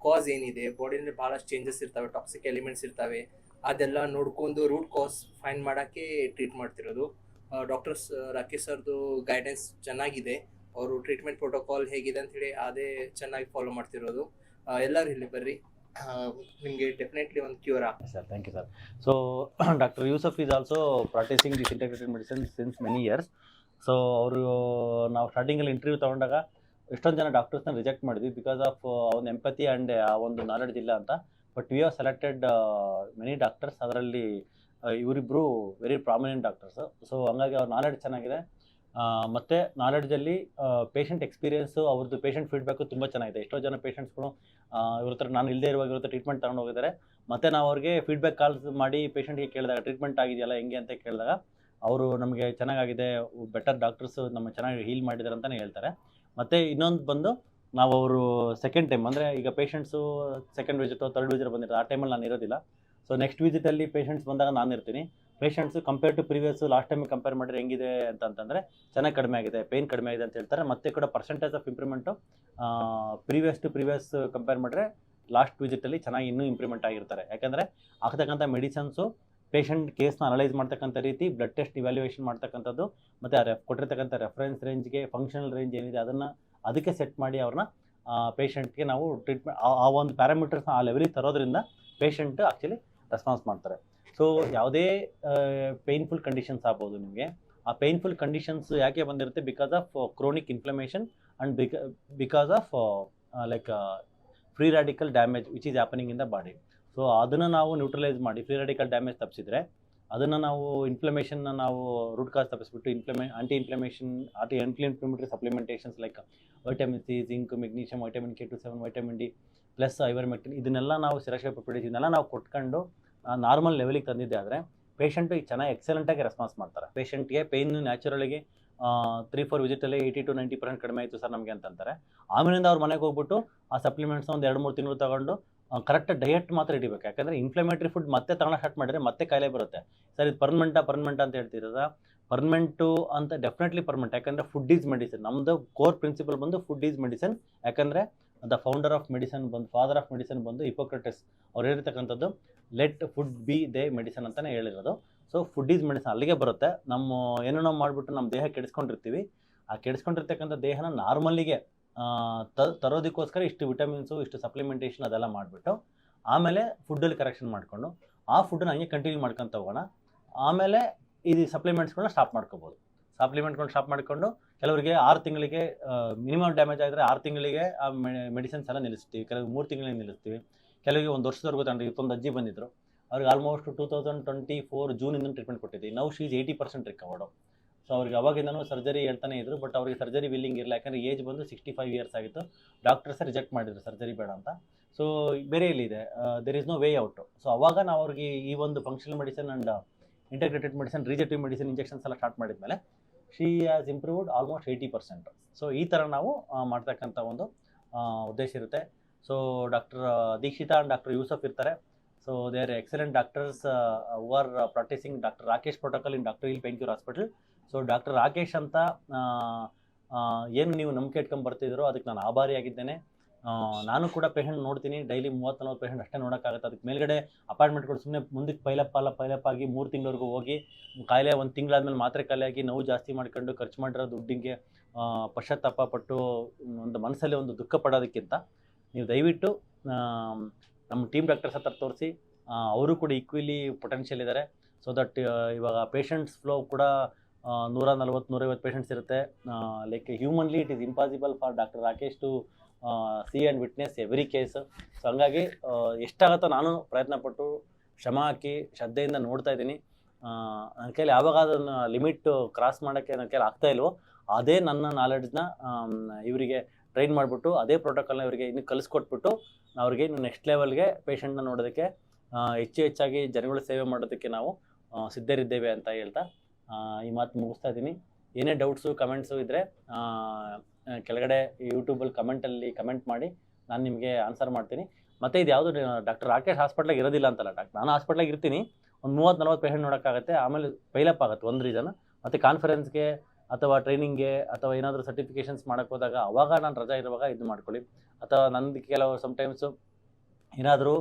ಕಾಸ್ ಏನಿದೆ, ಬಾಡಿನಲ್ಲಿ ಭಾಳಷ್ಟು ಚೇಂಜಸ್ ಇರ್ತವೆ, ಟಾಕ್ಸಿಕ್ ಎಲಿಮೆಂಟ್ಸ್ ಇರ್ತವೆ, ಅದೆಲ್ಲ ನೋಡ್ಕೊಂಡು ರೂಟ್ ಕಾಸ್ ಫೈಂಡ್ ಮಾಡೋಕ್ಕೆ ಟ್ರೀಟ್ ಮಾಡ್ತಿರೋದು. ಡಾಕ್ಟರ್ಸ್ ರಾಕೇಶ್ ಸರ್ದು ಗೈಡೆನ್ಸ್ ಚೆನ್ನಾಗಿದೆ. ಅವರು ಟ್ರೀಟ್ಮೆಂಟ್ ಪ್ರೋಟೋಕಾಲ್ ಹೇಗಿದೆ ಅಂಥೇಳಿ ಅದೇ ಚೆನ್ನಾಗಿ ಫಾಲೋ ಮಾಡ್ತಿರೋದು. ಎಲ್ಲರೂ ಇಲ್ಲಿ ಬರ್ರಿ, ನಿಮಗೆ ಡೆಫಿನೆಟ್ಲಿ ಒಂದು ಕ್ಯೂರ್ ಆಗ್ತದೆ. Sir thank you sir. So doctor Yusuf is also practicing this integrated medicine since many years. So ಅವರು ನಾವು ಸ್ಟಾರ್ಟಿಂಗಲ್ಲಿ ಇಂಟರ್ವ್ಯೂ ತೊಗೊಂಡಾಗ ಎಷ್ಟೊಂದು ಜನ ಡಾಕ್ಟರ್ಸ್ನ ರಿಜೆಕ್ಟ್ ಮಾಡಿದ್ವಿ ಬಿಕಾಸ್ ಆಫ್ ಒಂದು ಎಂಪತಿ ಆ್ಯಂಡ್ ಆ ಒಂದು ನಾಲೆಡ್ಜ್ ಇಲ್ಲ ಅಂತ. But we have selected many doctors. ಅದರಲ್ಲಿ ಇವರಿಬ್ಬರು ವೆರಿ ಪ್ರಾಮಿನೆಂಟ್ ಡಾಕ್ಟರ್ಸು. ಸೊ ಹಂಗಾಗಿ ಅವ್ರ ನಾಲೆಡ್ಜ್ ಚೆನ್ನಾಗಿದೆ. ಮತ್ತು ನಾಲೆಡ್ಜಲ್ಲಿ ಪೇಷಂಟ್ ಎಕ್ಸ್ಪೀರಿಯೆನ್ಸು, ಅವ್ರದ್ದು ಪೇಷಂಟ್ ಫೀಡ್ಬ್ಯಾಕು ತುಂಬ ಚೆನ್ನಾಗಿದೆ. ಎಷ್ಟೋ ಜನ ಪೇಷಂಟ್ಸ್ಗಳು ಇವ್ರ ಹತ್ರ ನಾನು ಇಲ್ಲದೆ ಇರುವಾಗ ಇವ್ರ ಹತ್ರ ಟ್ರೀಟ್ಮೆಂಟ್ ತೊಗೊಂಡು ಹೋಗಿದ್ದಾರೆ. ಮತ್ತು ನಾವು ಅವ್ರಿಗೆ ಫೀಡ್ಬ್ಯಾಕ್ ಕಾಲ್ಸ್ ಮಾಡಿ ಪೇಷಂಟ್ಗೆ ಕೇಳಿದಾಗ ಟ್ರೀಟ್ಮೆಂಟ್ ಆಗಿದೆಯಲ್ಲ ಹೆಂಗೆ ಅಂತ ಕೇಳಿದಾಗ ಅವರು ನಮಗೆ ಚೆನ್ನಾಗಿದೆ, ಬೆಟರ್ ಡಾಕ್ಟರ್ಸು ನಮ್ಮ ಚೆನ್ನಾಗಿ ಹೀಲ್ ಮಾಡಿದ್ದಾರೆ ಅಂತಲೇ ಹೇಳ್ತಾರೆ. ಮತ್ತು ಇನ್ನೊಂದು ಬಂದು ನಾವು ಅವರು ಸೆಕೆಂಡ್ ಟೈಮ್ ಅಂದರೆ ಈಗ patients second visit third visit ಬಂದಿರ್ತಾರೆ, ಆ ಟೈಮಲ್ಲಿ ನಾನು ಇರೋದಿಲ್ಲ. ಸೊ ನೆಕ್ಸ್ಟ್ ವಿಸಿಟಲ್ಲಿ ಪೇಷಂಟ್ಸ್ ಬಂದಾಗ ನಾನು ಇರ್ತೀನಿ. Patients compare to previous last ಟೈಮಿಗೆ ಕಂಪೇರ್ ಮಾಡಿದ್ರೆ ಹೆಂಗಿದೆ ಅಂತಂದರೆ ಚೆನ್ನಾಗಿ ಕಡಿಮೆ ಆಗಿದೆ, ಪೇಯ್ನ್ ಕಡಿಮೆ ಆಗಿದೆ ಅಂತ ಹೇಳ್ತಾರೆ. ಮತ್ತು ಕೂಡ percentage of improvement previous compare ಮಾಡಿದ್ರೆ ಲಾಸ್ಟ್ ವಿಸಿಟಲ್ಲಿ ಚೆನ್ನಾಗಿ ಇನ್ನೂ ಇಂಪ್ರೂವ್ಮೆಂಟ್ ಆಗಿರ್ತಾರೆ. ಯಾಕಂದರೆ ಆಗ್ತಕ್ಕಂಥ ಮೆಡಿಸನ್ಸು ಪೇಷಂಟ್ ಕೇಸ್ನ ಅನಲೈಸ್ ಮಾಡ್ತಕ್ಕಂಥ ರೀತಿ, ಬ್ಲಡ್ ಟೆಸ್ಟ್ ಇವ್ಯಾಲ್ಯೂಯೇಷನ್ ಮಾಡ್ತಕ್ಕಂಥದ್ದು, ಮತ್ತು ಕೊಟ್ಟಿರ್ತಕ್ಕಂಥ ರೆಫರೆನ್ಸ್ ರೇಂಜ್ಗೆ ಫಂಕ್ಷನಲ್ ರೇಂಜ್ ಏನಿದೆ ಅದಕ್ಕೆ ಸೆಟ್ ಮಾಡಿ ಅವ್ರನ್ನ ಪೇಷಂಟ್ಗೆ ನಾವು ಟ್ರೀಟ್ಮೆಂಟ್ ಆ ಒಂದು ಪ್ಯಾರಾಮೀಟರ್ಸ್ನ ಆ ಲೆವೆಲಿಗೆ ತರೋದ್ರಿಂದ ಪೇಷಂಟ್ ಆ್ಯಕ್ಚುಲಿ ರೆಸ್ಪಾನ್ಸ್ ಮಾಡ್ತಾರೆ. ಸೊ ಯಾವುದೇ ಪೇಯ್ನ್ಫುಲ್ ಕಂಡೀಷನ್ಸ್ ಆಗ್ಬೋದು ನಿಮಗೆ. ಆ ಪೇಯ್ನ್ಫುಲ್ ಕಂಡೀಷನ್ಸ್ ಯಾಕೆ ಬಂದಿರುತ್ತೆ? Because of chronic inflammation and because of like free radical damage which is happening in the body. So ಅದನ್ನು ನಾವು ನ್ಯೂಟ್ರಲೈಸ್ ಮಾಡಿ ಫ್ರೀ ರ್ಯಾಡಿಕಲ್ ಡ್ಯಾಮೇಜ್ ತಪ್ಪಿಸಿದ್ರೆ, ಅದನ್ನು ನಾವು ಇನ್ಫ್ಲಮೇಷನ್ನ ನಾವು ರೂಟ್ ಕಾಸ್ ತಪ್ಪಿಸ್ಬಿಟ್ಟು anti inflammatory supplementations like vitamin C, zinc, magnesium, vitamin K27, vitamin D plus ivermectin, ಇದನ್ನೆಲ್ಲ ನಾವು ಸಿರಶೇಪಪಿಡಿಸ್ ಇದನ್ನೆಲ್ಲ ನಾವು ಕೊಟ್ಕೊಂಡು ನಾರ್ಮಲ್ ಲೆವೆಲಿಗೆ ತಂದಿದ್ದೆ ಆದರೆ ಪೇಷಂಟು ಈಗ ಚೆನ್ನಾಗಿ ಎಕ್ಸಲೆಂಟಾಗಿ ರೆಸ್ಪಾನ್ಸ್ ಮಾಡ್ತಾರೆ. ಪೇಷಂಟ್ಗೆ ಪೇಯ್ನ್ ನ್ಯಾಚುರಲಿಗೆ 3-4 ವಿಸಿಟಲ್ಲಿ 80-90% ಕಡಿಮೆ ಆಯಿತು ಸರ್ ನಮಗೆ ಅಂತಂತಾರೆ. ಆಮೇಲಿಂದ ಅವ್ರ ಮನೆಗೆ ಹೋಗ್ಬಿಟ್ಟು ಆ ಸಪ್ಲಿಮೆಂಟ್ಸ್ನ ಒಂದು 2-3 ತಿಂಗಳು ತಗೊಂಡು ಕರೆಕ್ಟ್ ಡಯಟ್ ಮಾತ್ರ ಹಿಡಿಬೇಕು. ಯಾಕಂದರೆ ಇನ್ಫ್ಲಮೇಟ್ರಿ ಫುಡ್ ಮತ್ತೆ ತಗೊಳ್ಳೋ ಸ್ಟಾರ್ಟ್ ಮಾಡಿದ್ರೆ ಮತ್ತೆ ಕಾಯಿಲೆ ಬರುತ್ತೆ. ಸರ್ ಇದು ಪರ್ಮನೆಂಟ್ ಅಂತ ಹೇಳ್ತಿರೋದ? ಪರ್ಮನೆಂಟು ಅಂತ ಡೆಫಿನೆಟ್ಲಿ ಪರ್ಮನೆಂಟ್. ಯಾಕಂದರೆ ಫುಡ್ ಈಸ್ ಮೆಡಿಸಿನ್. ನಮ್ಮದು ಕೋರ್ ಪ್ರಿನ್ಸಿಪಲ್ ಬಂದು ಫುಡ್ ಈಸ್ ಮೆಡಿಸಿನ್. ಯಾಕಂದರೆ ದ ಫೌಂಡರ್ ಆಫ್ ಮೆಡಿಸನ್ ಬಂದು, ಫಾದರ್ ಆಫ್ ಮೆಡಿಸನ್ ಬಂದು ಹಿಪೋಕ್ರಟಿಸ್. ಅವ್ರು ಹೇಳಿರ್ತಕ್ಕಂಥದ್ದು let food be thy medicine ಅಂತಲೇ ಹೇಳಿರೋದು. ಸೊ ಫುಡ್ ಈಸ್ ಮೆಡಿಸನ್ ಅಲ್ಲಿಗೆ ಬರುತ್ತೆ. ನಮ್ಮ ಏನೋ ಮಾಡಿಬಿಟ್ಟು ನಮ್ಮ ದೇಹ ಕೆಡಿಸ್ಕೊಂಡಿರ್ತೀವಿ. ಆ ಕೆಡಿಸ್ಕೊಂಡಿರ್ತಕ್ಕಂಥ ದೇಹನ ನಾರ್ಮಲ್ಲಿಗೆ ತರೋದಕ್ಕೋಸ್ಕರ ಇಷ್ಟು ವಿಟಮಿನ್ಸು, ಇಷ್ಟು ಸಪ್ಲಿಮೆಂಟೇಷನ್ ಅದೆಲ್ಲ ಮಾಡಿಬಿಟ್ಟು ಆಮೇಲೆ ಫುಡ್ಡಲ್ಲಿ ಕರೆಕ್ಷನ್ ಮಾಡಿಕೊಂಡು ಆ ಫುಡ್ಡನ್ನ ಹಂಗೆ ಕಂಟಿನ್ಯೂ ಮಾಡ್ಕೊತ ಹೋಗೋಣ. ಆಮೇಲೆ ಇದು ಸಪ್ಲಿಮೆಂಟ್ಸ್ಗಳನ್ನ ಸ್ಟಾಪ್ ಮಾಡ್ಕೋಬೋದು. ಸಪ್ಲಿಮೆಂಟ್ಗಳನ್ನ ಸ್ಟಾಪ್ ಮಾಡಿಕೊಂಡು ಕೆಲವರಿಗೆ 6 ತಿಂಗಳಿಗೆ ಮಿನಿಮಮ್ ಡ್ಯಾಮೇಜ್ ಆಗಿದ್ರೆ 6 ತಿಂಗಳಿಗೆ ಆ ಮೆಡಿಸಿನ್ಸ್ ಎಲ್ಲ ನಿಲ್ಲಿಸ್ತೀವಿ. ಕೆಲವರಿಗೆ 3 ತಿಂಗಳಿಗೆ ನಿಲ್ಲಿಸ್ತೀವಿ. ಕೆಲವರಿಗೆ 1 ವರ್ಷದವರೆಗೂ ತಗೊಂಡು ಇವತ್ತೊಂದು ಅಜ್ಜಿ ಬಂದಿದ್ದರು. ಅವ್ರಿಗೆ ಆಲ್ಮೋಸ್ಟ್ 2024 ಜೂನಿಂದ ಟ್ರೀಟ್ಮೆಂಟ್ ಕೊಟ್ಟಿದ್ವಿ. Now she is 80% ರಿಕವರ್ಡು. ಸೊ ಅವ್ರಿಗೆ ಅವಾಗಿಂದನೂ ಸರ್ಜರಿ ಹೇಳ್ತಾನೆ ಇದ್ರು. ಬಟ್ ಅವ್ರಿಗೆ ಸರ್ಜರಿ ವಿಲ್ಲಿಂಗ್ ಇರಲ್ಲ. ಯಾಕಂದರೆ ಏಜ್ ಬಂದು 65 ಇಯರ್ಸ್ ಆಗಿತ್ತು. ಡಾಕ್ಟರ್ಸೇ ರಿಜೆಕ್ಟ್ ಮಾಡಿದ್ರು ಸರ್ಜರಿ ಬೇಡ ಅಂತ. ಸೊ ಬೇರೆ ಇಲ್ಲಿದೆ, there is no way out. So ಅವಾಗ ನಾವು ಅವ್ರಿಗೆ ಈ ಒಂದು functional medicine and integrated medicine, rejective medicine injections ಎಲ್ಲ ಸ್ಟಾರ್ಟ್ ಮಾಡಿದ್ಮೇಲೆ she has improved almost 80%. So ಈ ಥರ ನಾವು ಮಾಡ್ತಕ್ಕಂಥ ಒಂದು ಉದ್ದೇಶ ಇರುತ್ತೆ. So doctor Dikshita and doctor Yusuf ಇರ್ತಾರೆ. So they are excellent doctors who are practising doctor Rakesh protocol in doctor heal pencure hospital. So doctor Rakesh ಅಂತ ಏನು ನೀವು ನಂಬಿಕೆ ಇಟ್ಕೊಂಡು ಬರ್ತಿದ್ರು ಅದಕ್ಕೆ ನಾನು ಆಭಾರಿಯಾಗಿದ್ದೇನೆ. ನಾನು ಕೂಡ ಪೇಷಂಟ್ ನೋಡ್ತೀನಿ. ಡೈಲಿ 30-40 ಪೇಷಂಟ್ ಅಷ್ಟೇ ನೋಡೋಕ್ಕಾಗುತ್ತೆ. ಅದಕ್ಕೆ ಮೇಲ್ಗಡೆ ಅಪಾಯಿಂಟ್ಮೆಂಟ್ಗಳು ಸುಮ್ಮನೆ ಮುಂದಕ್ಕೆ ಪೈಲಪ್ ಆಗಿ 3 ತಿಂಗಳವರೆಗೂ ಹೋಗಿ ಕಾಯಿಲೆ 1 ತಿಂಗಳಾದ್ಮೇಲೆ ಮಾತ್ರೆ ಖಾಲಿ ಆಗಿ ನೋವು ಜಾಸ್ತಿ ಮಾಡ್ಕೊಂಡು ಖರ್ಚು ಮಾಡಿರೋ ದುಡ್ಡಿಗೆ ಪಶ್ಚಾತ್ತಾಪ ಪಟ್ಟು ಒಂದು ಮನಸ್ಸಲ್ಲಿ ಒಂದು ದುಃಖ ಪಡೋದಕ್ಕಿಂತ ನೀವು ದಯವಿಟ್ಟು ನಮ್ಮ ಟೀಮ್ ಡಾಕ್ಟರ್ಸ್ ಹತ್ರ ತೋರಿಸಿ. ಅವರು ಕೂಡ ಈಕ್ವಲಿ ಪೊಟೆನ್ಷಿಯಲ್ ಇದ್ದಾರೆ. ಸೊ ದಟ್ ಇವಾಗ ಪೇಷಂಟ್ಸ್ ಫ್ಲೋ ಕೂಡ 140-150 ಪೇಷಂಟ್ಸ್ ಇರುತ್ತೆ. Like humanly it is impossible for doctor Rakesh to see and witness every case. So ಹಂಗಾಗಿ ಎಷ್ಟಾಗುತ್ತೋ ನಾನು ಪ್ರಯತ್ನಪಟ್ಟು ಶ್ರಮ ಹಾಕಿ ಶ್ರದ್ಧೆಯಿಂದ ನೋಡ್ತಾ ಇದ್ದೀನಿ. ನನ್ನ ಕೈಲಿ ಯಾವಾಗ ಅದನ್ನು ಲಿಮಿಟ್ ಕ್ರಾಸ್ ಮಾಡೋಕ್ಕೆ ನನ್ನ ಕೈಲಿ ಆಗ್ತಾ ಇಲ್ವೋ ಅದೇ ನನ್ನ ನಾಲೆಡ್ಜ್ನ ಇವರಿಗೆ ಟ್ರೈನ್ ಮಾಡಿಬಿಟ್ಟು ಅದೇ ಪ್ರೋಟೋಕಾಲ್ನ ಇವರಿಗೆ ಇನ್ನು ಕಲಿಸ್ಕೊಟ್ಬಿಟ್ಟು ಅವ್ರಿಗೆ ಇನ್ನು ನೆಕ್ಸ್ಟ್ ಲೆವೆಲ್ಗೆ ಪೇಷಂಟ್ನ ನೋಡೋದಕ್ಕೆ ಹೆಚ್ಚಾಗಿ ಜನಗಳ ಸೇವೆ ಮಾಡೋದಕ್ಕೆ ನಾವು ಸಿದ್ಧರಿದ್ದೇವೆ ಅಂತ ಹೇಳ್ತಾ ಈ ಮಾತು ಮುಗಿಸ್ತಾ ಇದ್ದೀನಿ. ಏನೇ ಡೌಟ್ಸು ಕಮೆಂಟ್ಸು ಇದ್ದರೆ ಕೆಳಗಡೆ ಯೂಟ್ಯೂಬಲ್ಲಿ ಕಮೆಂಟಲ್ಲಿ ಕಮೆಂಟ್ ಮಾಡಿ, ನಾನು ನಿಮಗೆ ಆನ್ಸರ್ ಮಾಡ್ತೀನಿ. ಮತ್ತು ಇದು ಯಾವುದು ಡಾಕ್ಟರ್ ರಾಕೇಶ್ ಹಾಸ್ಪಿಟ್ಲಾಗ ಇರೋದಿಲ್ಲ ಅಂತಲ್ಲ. ನಾನು ಹಾಸ್ಪಿಟ್ಲಾಗ ಇರ್ತೀನಿ, ಒಂದು 30-40 ಪೇಷಂಟ್ ನೋಡೋಕ್ಕಾಗುತ್ತೆ. ಆಮೇಲೆ ಪೈಲಪ್ ಆಗುತ್ತೆ ಒಂದು ರೀಸನ್. ಮತ್ತು ಕಾನ್ಫರೆನ್ಸ್ಗೆ ಅಥವಾ ಟ್ರೈನಿಂಗ್ಗೆ ಅಥವಾ ಏನಾದರೂ ಸರ್ಟಿಫಿಕೇಷನ್ಸ್ ಮಾಡೋಕ್ಕೆ ಹೋದಾಗ ಅವಾಗ ನಾನು ರಜಾ ಇರುವಾಗ ಇದು ಮಾಡ್ಕೊಳ್ಳಿ. ಅಥವಾ ನಂದು ಕೆಲವು ಸಮ್ಟೈಮ್ಸು ಏನಾದರೂ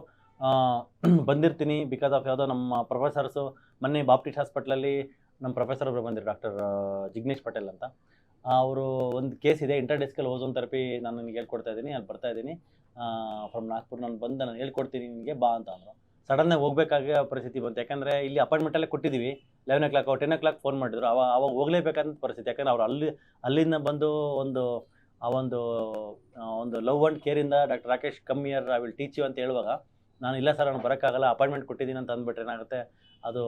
ಬಂದಿರ್ತೀನಿ ಬಿಕಾಸ್ ಆಫ್ ಯಾವುದೋ ನಮ್ಮ ಪ್ರೊಫೆಸರ್ಸು. ಮೊನ್ನೆ ಬಾಪ್ಟಿಸ್ಟ್ ಹಾಸ್ಪಿಟ್ಲಲ್ಲಿ ನಮ್ಮ ಪ್ರೊಫೆಸರ್ ಒಬ್ಬರು ಬಂದಿರು, ಡಾಕ್ಟರ್ ಜಿಗ್ನೇಶ್ ಪಟೇಲ್ ಅಂತ. ಅವರು ಒಂದು ಕೇಸ್ ಇದೆ, ಇಂಟರ್ಡಿಸ್ಕಲ್ ಓಝೋನ್ ಥೆರಪಿ ನಾನು ನಿನಗೆ ಹೇಳ್ಕೊಡ್ತಾ ಇದ್ದೀನಿ, ಅಲ್ಲಿ ಬರ್ತಾ ಇದ್ದೀನಿ ಫ್ರಮ್ ನಾಗ್ಪುರ್. ನಾನು ಹೇಳ್ಕೊಡ್ತೀನಿ ನಿನಗೆ ಬಾ ಅಂತ ಅಂದರು. ಸಡನ್ನಾಗಿ ಹೋಗಬೇಕಾಗ ಪರಿಸ್ಥಿತಿ ಬಂತು. ಯಾಕಂದರೆ ಇಲ್ಲಿ ಅಪಾಯಿಂಟ್ಮೆಂಟಲ್ಲೇ ಕೊಟ್ಟಿದ್ದೀವಿ, 11 o'clock 10 o'clock ಫೋನ್ ಮಾಡಿದ್ರು. ಅವಾಗ ಹೋಗಲೇಬೇಕಾದಂಥ ಪರಿಸ್ಥಿತಿ. ಯಾಕಂದರೆ ಅವ್ರು ಅಲ್ಲಿಂದ ಬಂದು ಒಂದು ಲವ್ ಆ್ಯಂಡ್ ಕೇರಿಂದ doctor Rakesh come here I will teach you ಅಂತ ಹೇಳುವಾಗ ನಾನು ಇಲ್ಲ ಸರ್ ನಾನು ಬರೋಕ್ಕಾಗಲ್ಲ, ಅಪಾಯಿಂಟ್ಮೆಂಟ್ ಕೊಟ್ಟಿದ್ದೀನಿ ಅಂತ ಅಂದ್ಬಿಟ್ರೆ ಏನಾಗುತ್ತೆ, ಅದು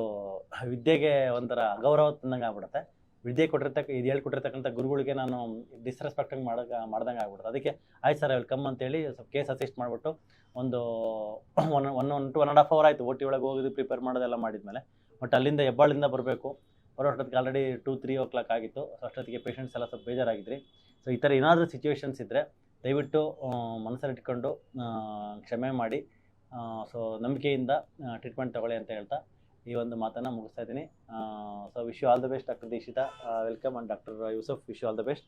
ವಿದ್ಯೆಗೆ ಒಂಥರ ಅಗೌರವ ತಂದಂಗೆ ಆಗ್ಬಿಡುತ್ತೆ. ವಿದ್ಯೆ ಹೇಳ್ಕೊಟ್ಟಿರ್ತಕ್ಕಂಥ ಗುರುಗಳಿಗೆ ನಾನು ಡಿಸ್ರೆಸ್ಪೆಕ್ಟಂಗೆ ಮಾಡ್ದಂಗೆ ಆಗ್ಬಿಡುತ್ತೆ. ಅದಕ್ಕೆ ಆಯ್ತು ಸರ್ ಐ ವಿಲ್ ಕಮ್ ಅಂತೇಳಿ ಸ್ವಲ್ಪ ಕೇಸ್ ಅಸಿಸ್ಟ್ ಮಾಡಿಬಿಟ್ಟು ಒಂದು 1.5 hour ಆಯಿತು OT ಒಳಗೆ ಹೋಗಿದ್ದು ಪ್ರಿಪೇರ್ ಮಾಡೋದೆಲ್ಲ ಮಾಡಿದ್ಮೇಲೆ. ಬಟ್ ಅಲ್ಲಿಂದ ಹೆಬ್ಬಾಳಿಂದ ಬರಬೇಕು, ಬರೋಷ್ಟೊತ್ತಿಗೆ ಆಲ್ರೆಡಿ 2-3 o'clock ಆಗಿತ್ತು. ಸೊ ಅಷ್ಟೊತ್ತಿಗೆ ಪೇಷಂಟ್ಸ್ ಎಲ್ಲ ಸ್ವಲ್ಪ ಬೇಜಾರಾಗಿದ್ರಿ. ಸೊ ಈ ಥರ ಏನಾದರೂ ಸಿಚುವೇಶನ್ಸ್ ಇದ್ದರೆ ದಯವಿಟ್ಟು ಮನಸ್ಸಲ್ಲಿಟ್ಕೊಂಡು ಕ್ಷಮೆ ಮಾಡಿ, ಸೊ ನಂಬಿಕೆಯಿಂದ ಟ್ರೀಟ್ಮೆಂಟ್ ತಗೊಳ್ಳಿ ಅಂತ ಹೇಳ್ತಾ ಈ ಒಂದು ಮಾತನ್ನು ಮುಗಿಸ್ತಾ ಇದ್ದೀನಿ. So wish you all the best doctor Dikshita, welcome, and doctor Yusuf wish you all the best.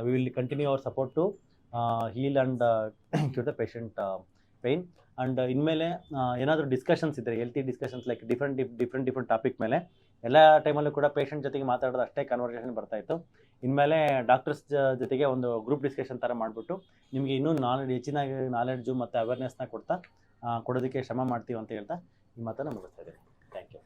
We will continue our support to heal and cure the patient pain. And ಇನ್ಮೇಲೆ ಏನಾದರೂ ಡಿಸ್ಕಷನ್ಸ್ ಇದ್ದರೆ, healthy discussions like different topic ಮೇಲೆ ಎಲ್ಲ ಟೈಮಲ್ಲೂ ಕೂಡ patient ಜೊತೆಗೆ ಮಾತಾಡೋದು ಅಷ್ಟೇ ಕನ್ವರ್ಸೇಷನ್ ಬರ್ತಾಯಿತ್ತು. ಇನ್ಮೇಲೆ ಡಾಕ್ಟರ್ಸ್ ಜೊತೆಗೆ ಒಂದು ಗ್ರೂಪ್ ಡಿಸ್ಕಷನ್ ಥರ ಮಾಡಿಬಿಟ್ಟು ನಿಮಗೆ ಇನ್ನೂ ಹೆಚ್ಚಿನ ನಾಲೆಡ್ಜು ಮತ್ತು ಅವೇರ್ನೆಸ್ನ ಕೊಡೋದಕ್ಕೆ ಶ್ರಮ ಮಾಡ್ತೀವಿ ಅಂತ ಹೇಳ್ತಾ ಈ ಮಾತನ್ನು ಮುಗಿಸ್ತಾ ಇದ್ದೀನಿ. Thank you.